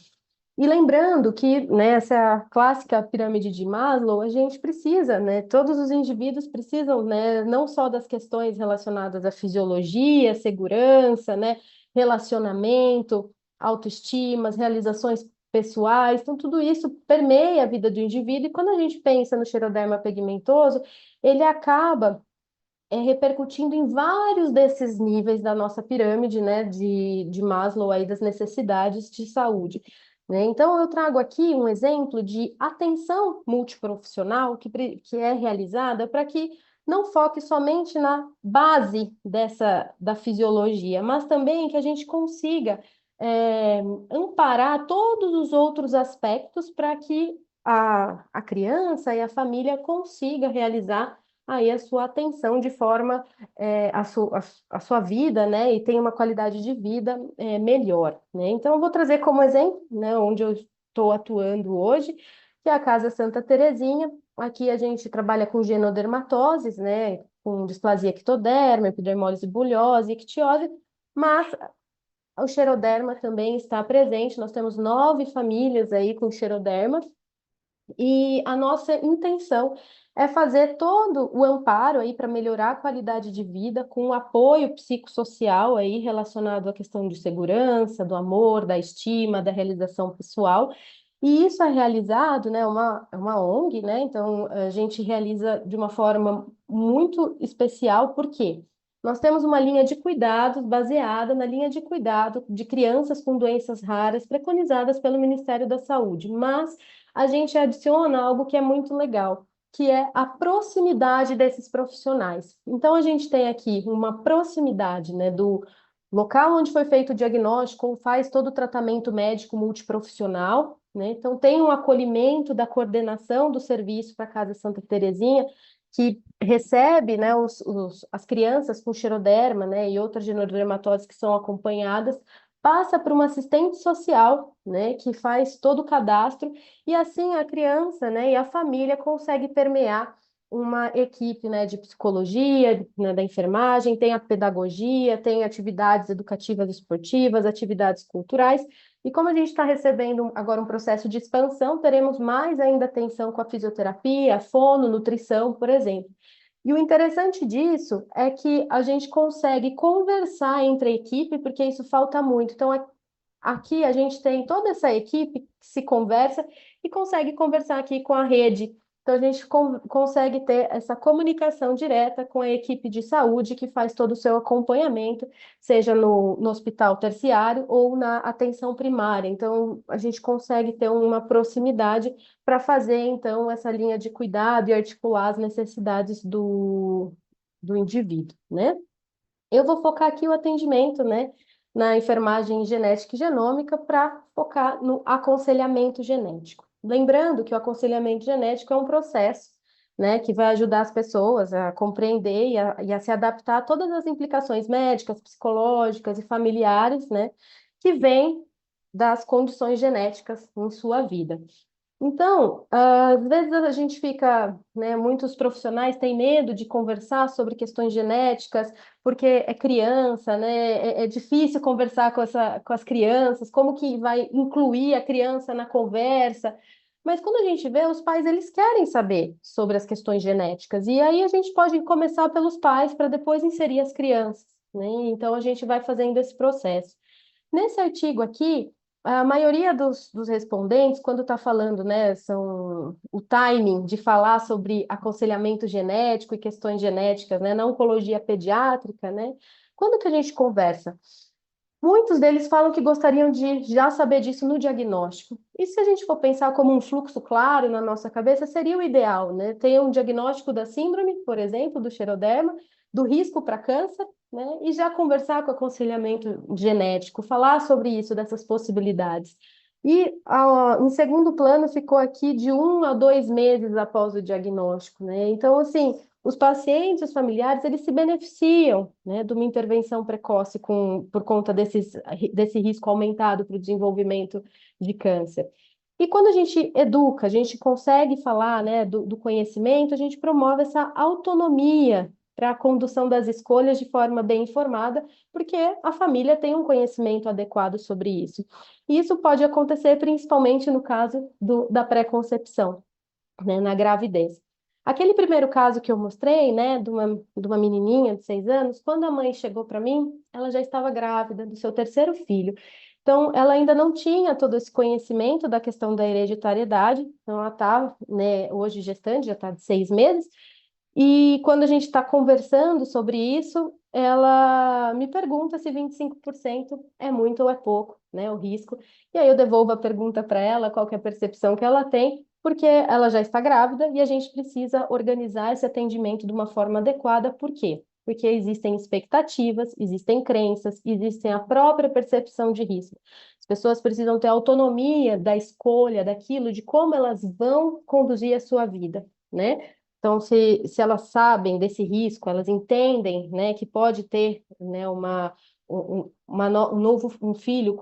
E lembrando que nessa clássica pirâmide de Maslow, a gente precisa, né, todos os indivíduos precisam, né, não só das questões relacionadas à fisiologia, segurança, né, relacionamento, autoestima, as realizações pessoais, então tudo isso permeia a vida do indivíduo, e quando a gente pensa no xeroderma pigmentoso, ele acaba repercutindo em vários desses níveis da nossa pirâmide, né, de Maslow aí das necessidades de saúde, né? Então eu trago aqui um exemplo de atenção multiprofissional que é realizada para que não foque somente na base da fisiologia, mas também que a gente consiga amparar todos os outros aspectos para que a criança e a família consiga realizar aí a sua atenção de forma a sua vida, né, e tenha uma qualidade de vida melhor, né? Então eu vou trazer como exemplo, né, onde eu estou atuando hoje, que é a Casa Santa Terezinha. Aqui a gente trabalha com genodermatoses, né, com displasia ectoderma, epidermólise bulhosa, ictiose, mas o xeroderma também está presente. Nós temos 9 famílias aí com xeroderma, e a nossa intenção é fazer todo o amparo aí para melhorar a qualidade de vida com o apoio psicossocial aí relacionado à questão de segurança, do amor, da estima, da realização pessoal. E isso é realizado, né, é uma ONG, né? Então a gente realiza de uma forma muito especial, porque nós temos uma linha de cuidados baseada na linha de cuidado de crianças com doenças raras preconizadas pelo Ministério da Saúde, mas a gente adiciona algo que é muito legal, que é a proximidade desses profissionais. Então, a gente tem aqui uma proximidade, né, do local onde foi feito o diagnóstico, faz todo o tratamento médico multiprofissional, né? Então, tem um acolhimento da coordenação do serviço para a Casa Santa Terezinha, que recebe, né, as crianças com xeroderma, né, e outras genodermatoses que são acompanhadas, passa para uma assistente social, né, que faz todo o cadastro, e assim a criança, né, e a família consegue permear uma equipe, né, de psicologia, né, da enfermagem, tem a pedagogia, tem atividades educativas esportivas, atividades culturais, e como a gente está recebendo agora um processo de expansão, teremos mais ainda atenção com a fisioterapia, a fono, nutrição, por exemplo. E o interessante disso é que a gente consegue conversar entre a equipe, porque isso falta muito. Então, aqui a gente tem toda essa equipe que se conversa e consegue conversar aqui com a rede. Então, a gente consegue ter essa comunicação direta com a equipe de saúde que faz todo o seu acompanhamento, seja no hospital terciário ou na atenção primária. Então, a gente consegue ter uma proximidade para fazer, então, essa linha de cuidado e articular as necessidades do indivíduo, né? Eu vou focar aqui o atendimento, né, na enfermagem genética e genômica para focar no aconselhamento genético. Lembrando que o aconselhamento genético é um processo, né, que vai ajudar as pessoas a compreender e a se adaptar a todas as implicações médicas, psicológicas e familiares, né, que vêm das condições genéticas em sua vida. Então, às vezes a gente fica, né, muitos profissionais têm medo de conversar sobre questões genéticas, porque é criança, né, é difícil conversar com as crianças, como que vai incluir a criança na conversa. Mas quando a gente vê, os pais, eles querem saber sobre as questões genéticas, e aí a gente pode começar pelos pais para depois inserir as crianças, né? Então, a gente vai fazendo esse processo. Nesse artigo aqui, a maioria dos respondentes, quando está falando, né, são o timing de falar sobre aconselhamento genético e questões genéticas, né, na oncologia pediátrica, né, quando que a gente conversa? Muitos deles falam que gostariam de já saber disso no diagnóstico. E se a gente for pensar como um fluxo claro na nossa cabeça, seria o ideal, né? Ter um diagnóstico da síndrome, por exemplo, do xeroderma, do risco para câncer, né? E já conversar com aconselhamento genético, falar sobre isso, dessas possibilidades. E em segundo plano ficou aqui de 1 a 2 meses após o diagnóstico, né? Então, assim, os pacientes, os familiares, eles se beneficiam, né, de uma intervenção precoce por conta desse risco aumentado para o desenvolvimento de câncer. E quando a gente educa, a gente consegue falar, né, do conhecimento, a gente promove essa autonomia para a condução das escolhas de forma bem informada, porque a família tem um conhecimento adequado sobre isso. E isso pode acontecer principalmente no caso da pré-concepção, né, na gravidez. Aquele primeiro caso que eu mostrei, né, de uma menininha de 6 anos, quando a mãe chegou para mim, ela já estava grávida do seu terceiro filho. Então, ela ainda não tinha todo esse conhecimento da questão da hereditariedade. Então, ela está, né, hoje gestante, já está de 6 meses. E quando a gente está conversando sobre isso, ela me pergunta se 25% é muito ou é pouco, né, o risco. E aí eu devolvo a pergunta para ela, qual que é a percepção que ela tem, porque ela já está grávida e a gente precisa organizar esse atendimento de uma forma adequada. Por quê? Porque existem expectativas, existem crenças, existem a própria percepção de risco. As pessoas precisam ter autonomia da escolha daquilo, de como elas vão conduzir a sua vida, né? Então, se elas sabem desse risco, elas entendem, né, que pode ter, né, um filho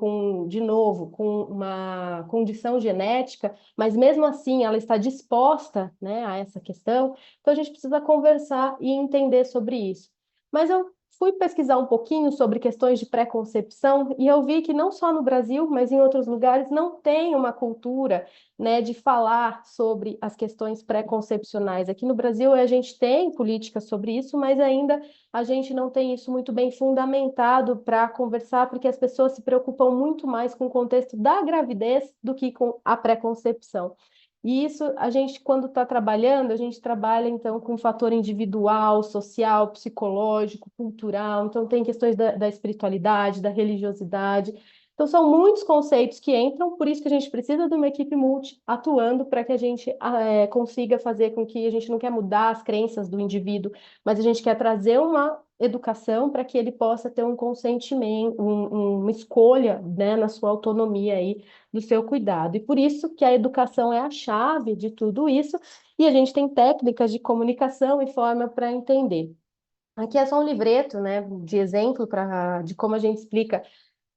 de novo, com uma condição genética, mas mesmo assim ela está disposta, né, a essa questão, então a gente precisa conversar e entender sobre isso. Mas eu fui pesquisar um pouquinho sobre questões de pré-concepção e eu vi que não só no Brasil, mas em outros lugares não tem uma cultura, né, de falar sobre as questões pré-concepcionais. Aqui no Brasil a gente tem políticas sobre isso, mas ainda a gente não tem isso muito bem fundamentado para conversar, porque as pessoas se preocupam muito mais com o contexto da gravidez do que com a pré-concepção. E isso, a gente, quando está trabalhando, a gente trabalha, então, com fator individual, social, psicológico, cultural. Então, tem questões da espiritualidade, da religiosidade. Então, são muitos conceitos que entram, por isso que a gente precisa de uma equipe multi atuando para que a gente consiga fazer com que a gente não quer mudar as crenças do indivíduo, mas a gente quer trazer uma educação para que ele possa ter um consentimento, uma escolha, né, na sua autonomia aí do seu cuidado. E por isso que a educação é a chave de tudo isso, e a gente tem técnicas de comunicação e forma para entender. Aqui é só um livreto, né, de exemplo de como a gente explica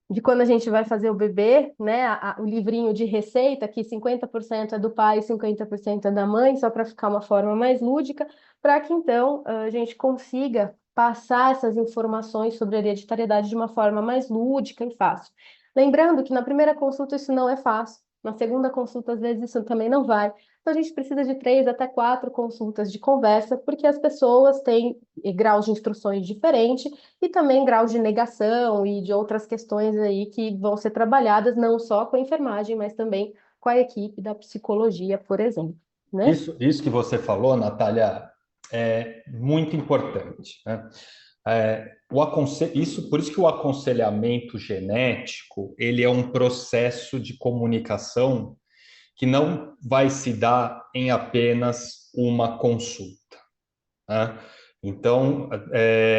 de quando a gente vai fazer o bebê, né? O livrinho de receita, que 50% é do pai, 50% é da mãe, só para ficar uma forma mais lúdica, para que então a gente consiga passar essas informações sobre a hereditariedade de uma forma mais lúdica e fácil. Lembrando que na primeira consulta isso não é fácil, na segunda consulta às vezes isso também não vai. Então a gente precisa de 3 até 4 consultas de conversa, porque as pessoas têm graus de instruções diferentes e também graus de negação e de outras questões aí que vão ser trabalhadas não só com a enfermagem, mas também com a equipe da psicologia, por exemplo, né? Isso que você falou, Natália, é muito importante, né? Isso, por isso que o aconselhamento genético, ele é um processo de comunicação que não vai se dar em apenas uma consulta, né? Então,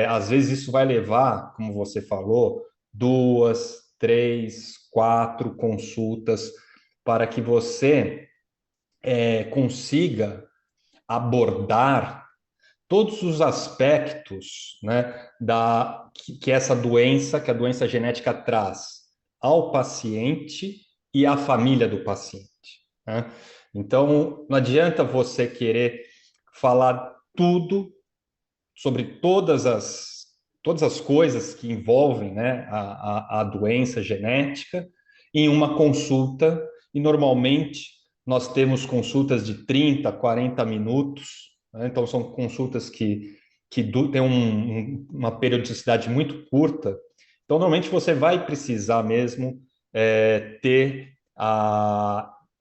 às vezes isso vai levar, como você falou, 2, 3, 4 consultas para que você consiga abordar todos os aspectos, né, que essa doença, que a doença genética traz ao paciente e à família do paciente, né? Então, não adianta você querer falar tudo sobre todas as coisas que envolvem, né, a doença genética em uma consulta, e normalmente nós temos consultas de 30, 40 minutos, né? Então são consultas que têm uma periodicidade muito curta. Então, normalmente você vai precisar mesmo ter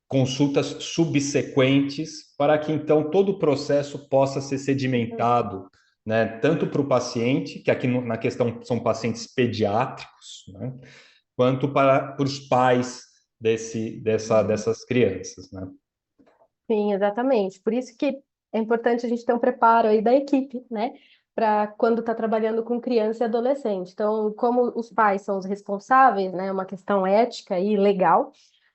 consultas subsequentes para que então todo o processo possa ser sedimentado, né, tanto para o paciente, que aqui na questão são pacientes pediátricos, né, quanto para os pais Uhum. dessas crianças, né? Sim, exatamente. Por isso que é importante a gente ter um preparo aí da equipe, né? Para quando está trabalhando com criança e adolescente. Então, como os pais são os responsáveis, né? É uma questão ética e legal.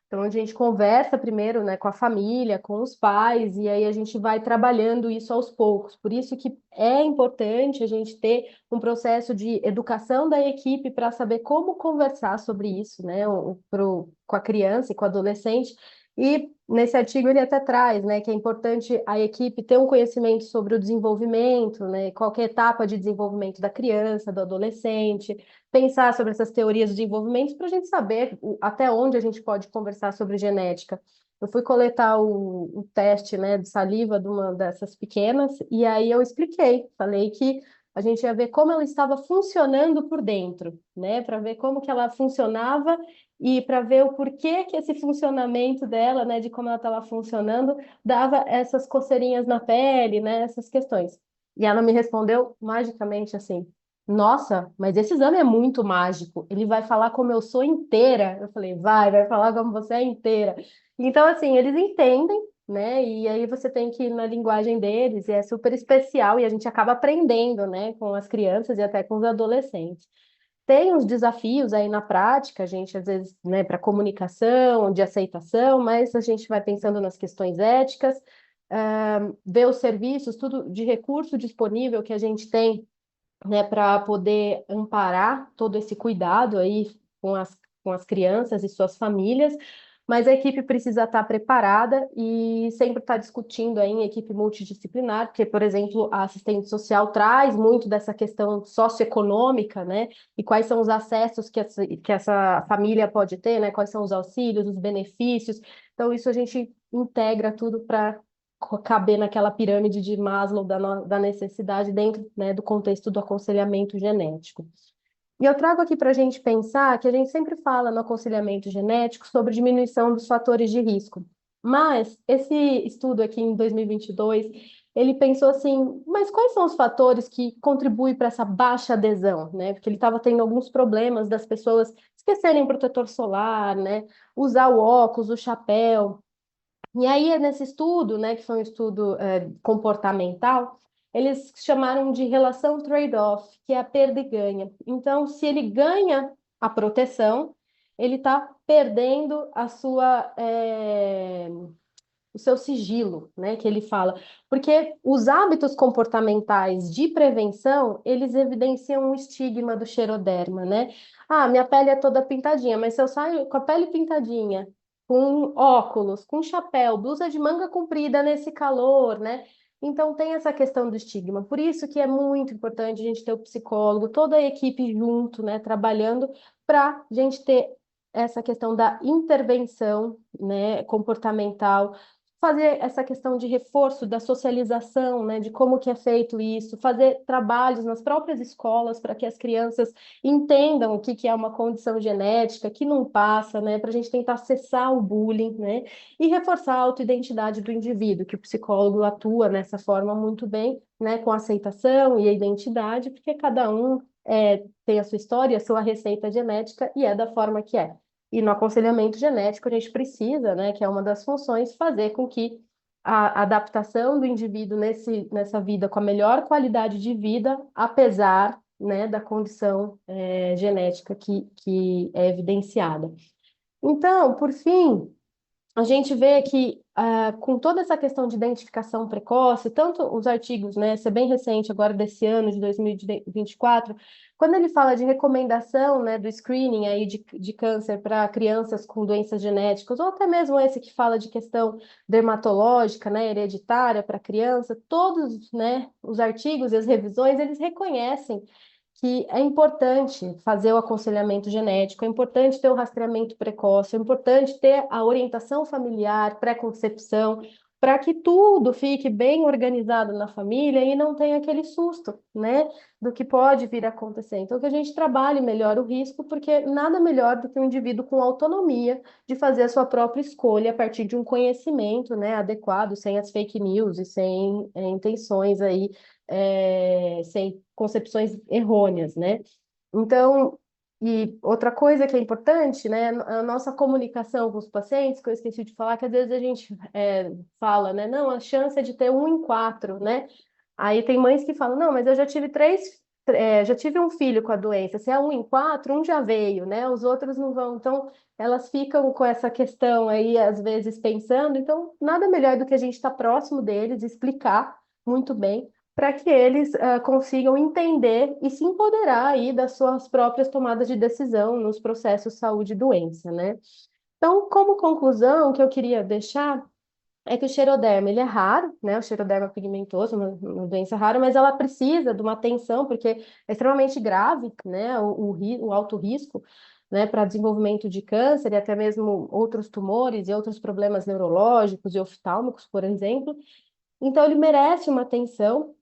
Então, onde a gente conversa primeiro, né, com a família, com os pais, e aí a gente vai trabalhando isso aos poucos. Por isso que é importante a gente ter um processo de educação da equipe para saber como conversar sobre isso, né, com a criança e com o adolescente. E nesse artigo ele até traz, né, que é importante a equipe ter um conhecimento sobre o desenvolvimento, né, qualquer etapa de desenvolvimento da criança, do adolescente, pensar sobre essas teorias de desenvolvimento para a gente saber até onde a gente pode conversar sobre genética. Eu fui coletar o teste, né, de saliva de uma dessas pequenas, e aí eu expliquei, falei que a gente ia ver como ela estava funcionando por dentro, né, para ver como que ela funcionava e para ver o porquê que esse funcionamento dela, né, de como ela estava funcionando, dava essas coceirinhas na pele, né, essas questões. E ela me respondeu magicamente assim: nossa, mas esse exame é muito mágico. Ele vai falar como eu sou inteira. Eu falei, vai falar como você é inteira. Então, assim, eles entendem, né? E aí você tem que ir na linguagem deles, e é super especial, e a gente acaba aprendendo, né, com as crianças e até com os adolescentes. Tem uns desafios aí na prática, a gente às vezes, né, para comunicação, de aceitação, mas a gente vai pensando nas questões éticas, ver os serviços, tudo de recurso disponível que a gente tem, né, para poder amparar todo esse cuidado aí com as crianças e suas famílias, mas a equipe precisa estar preparada e sempre estar discutindo aí em equipe multidisciplinar, porque, por exemplo, a assistente social traz muito dessa questão socioeconômica, né, e quais são os acessos que essa família pode ter, né, quais são os auxílios, os benefícios, então isso a gente integra tudo para caber naquela pirâmide de Maslow da necessidade dentro, né, do contexto do aconselhamento genético. E eu trago aqui para a gente pensar que a gente sempre fala no aconselhamento genético sobre diminuição dos fatores de risco. Mas esse estudo aqui em 2022, ele pensou assim, mas quais são os fatores que contribuem para essa baixa adesão, né? Porque ele estava tendo alguns problemas das pessoas esquecerem o protetor solar, né? Usar o óculos, o chapéu. E aí, nesse estudo, né, que foi um estudo comportamental, eles chamaram de relação trade-off, que é a perda e ganha. Então, se ele ganha a proteção, ele está perdendo o seu sigilo, né, que ele fala. Porque os hábitos comportamentais de prevenção, eles evidenciam um estigma do xeroderma, né? Ah, minha pele é toda pintadinha, mas se eu saio com a pele pintadinha, com óculos, com chapéu, blusa de manga comprida nesse calor, né? Então tem essa questão do estigma. Por isso que é muito importante a gente ter o psicólogo, toda a equipe junto, né, trabalhando para a gente ter essa questão da intervenção, né, comportamental, fazer essa questão de reforço da socialização, né, de como que é feito isso, fazer trabalhos nas próprias escolas para que as crianças entendam o que que é uma condição genética, que não passa, né, para a gente tentar cessar o bullying, né, e reforçar a autoidentidade do indivíduo, que o psicólogo atua nessa forma muito bem, né, com a aceitação e a identidade, porque cada um tem a sua história, a sua receita genética e é da forma que é. E no aconselhamento genético, a gente precisa, né, que é uma das funções, fazer com que a adaptação do indivíduo nessa vida com a melhor qualidade de vida, apesar, né, da condição genética que é evidenciada. Então, por fim, a gente vê que, com toda essa questão de identificação precoce, tanto os artigos, né, esse é bem recente, agora desse ano, de 2024, quando ele fala de recomendação, né, do screening aí de câncer para crianças com doenças genéticas, ou até mesmo esse que fala de questão dermatológica, né, hereditária para criança, todos, né, os artigos e as revisões, eles reconhecem que é importante fazer o aconselhamento genético, é importante ter o rastreamento precoce, é importante ter a orientação familiar, pré-concepção, para que tudo fique bem organizado na família e não tenha aquele susto, né, do que pode vir a acontecer. Então, que a gente trabalhe melhor o risco, porque nada melhor do que um indivíduo com autonomia de fazer a sua própria escolha a partir de um conhecimento, né, adequado, sem as fake news e sem intenções aí sem concepções errôneas, né? Então, e outra coisa que é importante, né, a nossa comunicação com os pacientes, que eu esqueci de falar, que às vezes a gente fala, né, não, a chance é de ter 1 em 4, né? Aí tem mães que falam, não, mas eu já tive já tive um filho com a doença, se é 1 em 4, um já veio, né? Os outros não vão. Então, elas ficam com essa questão aí, às vezes, pensando, então, nada melhor do que a gente estar próximo deles, explicar muito bem para que eles consigam entender e se empoderar aí das suas próprias tomadas de decisão nos processos saúde e doença, né? Então, como conclusão, o que eu queria deixar é que o xeroderma, ele é raro, né? O xeroderma pigmentoso, uma doença rara, mas ela precisa de uma atenção, porque é extremamente grave, né? O alto risco, né? Para desenvolvimento de câncer e até mesmo outros tumores e outros problemas neurológicos e oftálmicos, por exemplo. Então, ele merece uma atenção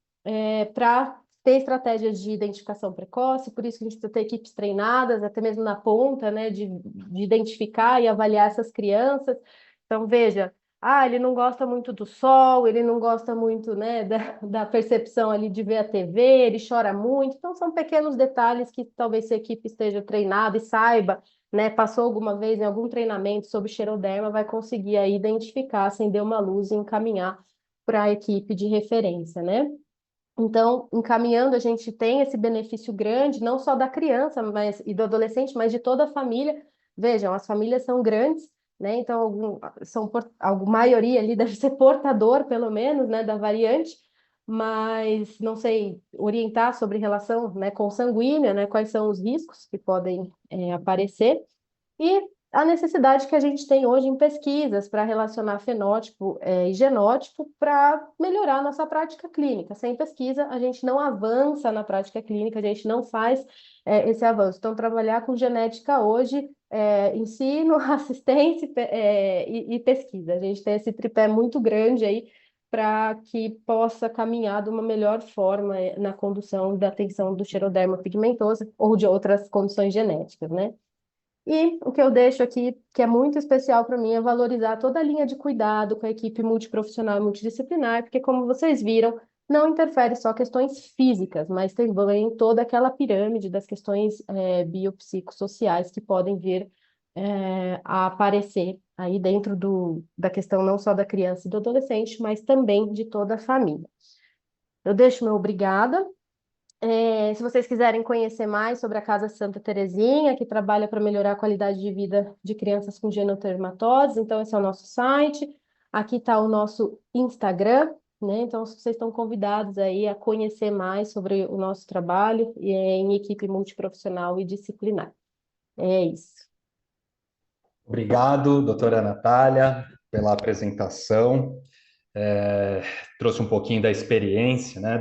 para ter estratégias de identificação precoce, por isso que a gente precisa ter equipes treinadas, até mesmo na ponta, né, de identificar e avaliar essas crianças. Então, veja, ele não gosta muito do sol, ele não gosta muito, né, da percepção ali de ver a TV, ele chora muito. Então, são pequenos detalhes que talvez se a equipe esteja treinada e saiba, né, passou alguma vez em algum treinamento sobre xeroderma, vai conseguir aí identificar, acender uma luz e encaminhar para a equipe de referência, né? Então, encaminhando, a gente tem esse benefício grande, não só da criança e do adolescente, mas de toda a família. Vejam, as famílias são grandes, né? Então, a maioria ali deve ser portador, pelo menos, né, da variante, mas não sei orientar sobre relação, né, consanguínea, né, quais são os riscos que podem aparecer. E a necessidade que a gente tem hoje em pesquisas para relacionar fenótipo, e genótipo para melhorar a nossa prática clínica. Sem pesquisa, a gente não avança na prática clínica, a gente não faz, esse avanço. Então, trabalhar com genética hoje ensino, assistência, e pesquisa. A gente tem esse tripé muito grande aí para que possa caminhar de uma melhor forma na condução da atenção do xeroderma pigmentosa ou de outras condições genéticas, né? E o que eu deixo aqui, que é muito especial para mim, é valorizar toda a linha de cuidado com a equipe multiprofissional e multidisciplinar, porque, como vocês viram, não interfere só questões físicas, mas também toda aquela pirâmide das questões biopsicossociais que podem vir a aparecer aí dentro da questão não só da criança e do adolescente, mas também de toda a família. Eu deixo meu obrigada. Se vocês quiserem conhecer mais sobre a Casa Santa Terezinha, que trabalha para melhorar a qualidade de vida de crianças com genodermatoses, então esse é o nosso site. Aqui está o nosso Instagram, né? Então vocês estão convidados aí a conhecer mais sobre o nosso trabalho em equipe multiprofissional e disciplinar. É isso. Obrigado, doutora Natália, pela apresentação. É, trouxe um pouquinho da experiência, né,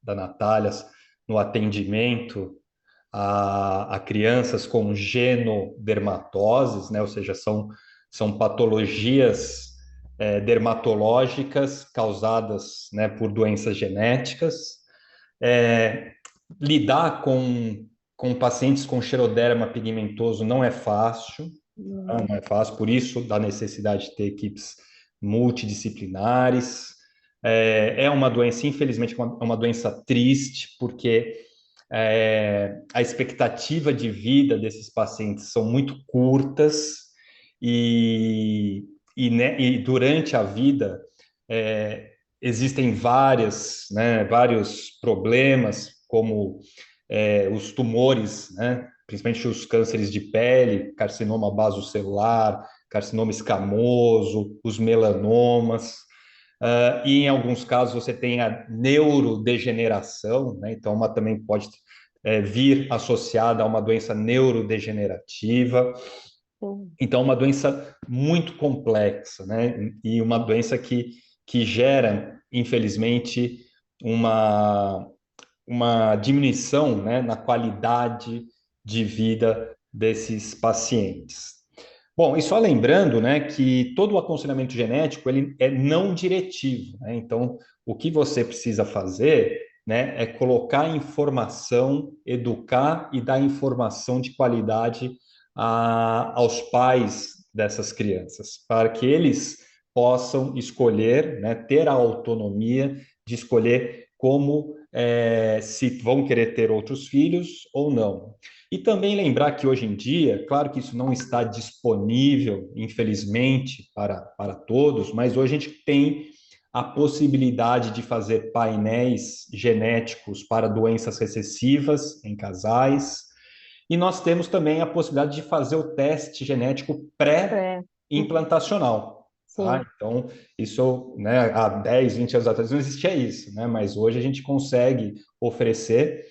da Natália no atendimento a crianças com genodermatoses, né, ou seja, são patologias dermatológicas causadas, né, por doenças genéticas. É, lidar com pacientes com xeroderma pigmentoso não é fácil, tá? Não é fácil, por isso da necessidade de ter equipes multidisciplinares. É uma doença, infelizmente, uma doença triste, porque a expectativa de vida desses pacientes são muito curtas e durante a vida existem vários problemas, como os tumores, né? Principalmente os cânceres de pele, carcinoma basocelular, carcinoma escamoso, os melanomas. E em alguns casos você tem a neurodegeneração, né? Então também pode vir associada a uma doença neurodegenerativa. Sim, Então, uma doença muito complexa, né? E uma doença que gera, infelizmente, uma, uma diminuição, né, na qualidade de vida desses pacientes. Bom, e só lembrando, né, que todo o aconselhamento genético ele é não diretivo, né? Então, o que você precisa fazer, né, é colocar informação, educar e dar informação de qualidade aos pais dessas crianças, para que eles possam escolher, né, ter a autonomia de escolher como se vão querer ter outros filhos ou não. E também lembrar que hoje em dia, claro que isso não está disponível, infelizmente, para todos, mas hoje a gente tem a possibilidade de fazer painéis genéticos para doenças recessivas em casais, e nós temos também a possibilidade de fazer o teste genético é, pré-implantacional. Tá? sim, Então, isso, né, há 10, 20 anos atrás não existia isso, né? Mas hoje a gente consegue oferecer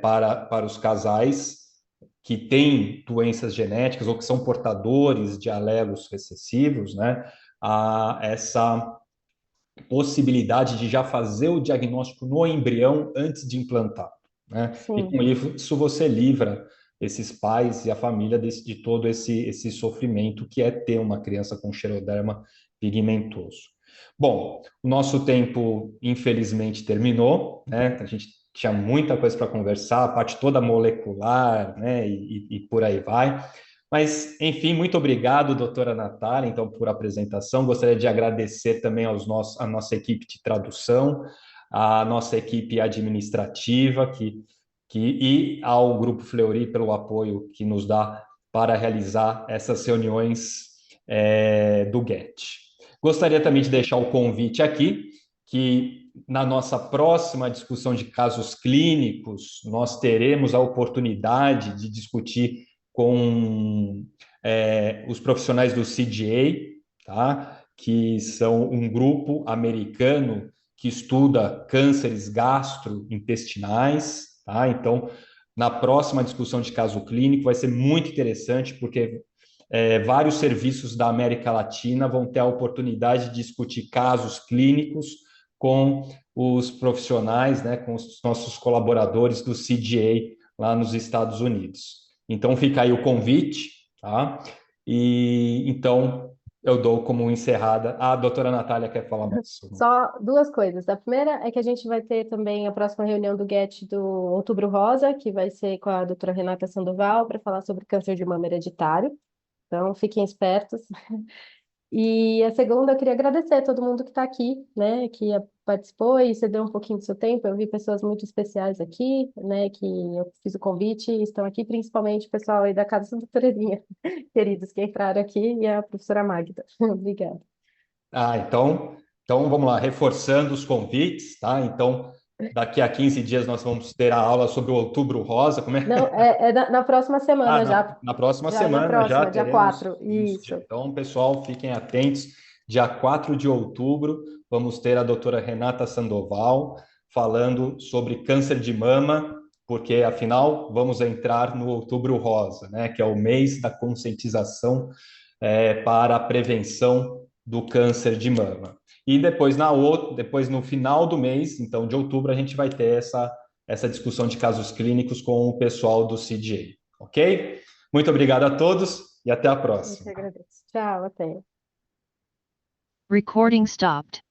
para os casais que têm doenças genéticas ou que são portadores de alelos recessivos, né, essa possibilidade de já fazer o diagnóstico no embrião antes de implantar, né? E sim. com isso você livra esses pais e a família de todo esse sofrimento que é ter uma criança com xeroderma pigmentoso. Bom, o nosso tempo infelizmente terminou, né? A gente tinha muita coisa para conversar, a parte toda molecular, né? E por aí vai. Mas, enfim, muito obrigado, doutora Natália, então, por apresentação. Gostaria de agradecer também a nossa equipe de tradução, a nossa equipe administrativa e ao Grupo Fleury pelo apoio que nos dá para realizar essas reuniões do GET. Gostaria também de deixar o convite aqui, que na nossa próxima discussão de casos clínicos, nós teremos a oportunidade de discutir com os profissionais do CGA, tá? Que são um grupo americano que estuda cânceres gastrointestinais. Tá? Então, na próxima discussão de caso clínico, vai ser muito interessante, porque vários serviços da América Latina vão ter a oportunidade de discutir casos clínicos com os profissionais, né, com os nossos colaboradores do CGA lá nos Estados Unidos. Então fica aí o convite, tá? E então eu dou como encerrada. A doutora Natália quer falar mais sobre. Só duas coisas. A primeira é que a gente vai ter também a próxima reunião do GET do Outubro Rosa, que vai ser com a doutora Renata Sandoval, para falar sobre câncer de mama hereditário. Então, fiquem espertos. E a segunda, eu queria agradecer a todo mundo que está aqui, né, que participou e cedeu um pouquinho do seu tempo. Eu vi pessoas muito especiais aqui, né, que eu fiz o convite e estão aqui, principalmente o pessoal aí da Casa Santa Terezinha, queridos que entraram aqui, e a professora Magda. Obrigada. Então vamos lá, reforçando os convites, tá? Então, daqui a 15 dias nós vamos ter a aula sobre o Outubro Rosa. Como é? Não, na próxima Ah, semana já, na próxima já na semana já próxima, dia teremos 4. isso. Isso. Então, pessoal, fiquem atentos. Dia 4 de outubro, vamos ter a doutora Renata Sandoval falando sobre câncer de mama, porque, afinal, vamos entrar no Outubro Rosa, né? Que é o mês da conscientização para a prevenção do câncer de mama. E depois, no final do mês, então, de outubro, a gente vai ter essa discussão de casos clínicos com o pessoal do CGA, ok? Muito obrigado a todos e até a Eu que próxima. agradeço. Tchau, até. Recording stopped.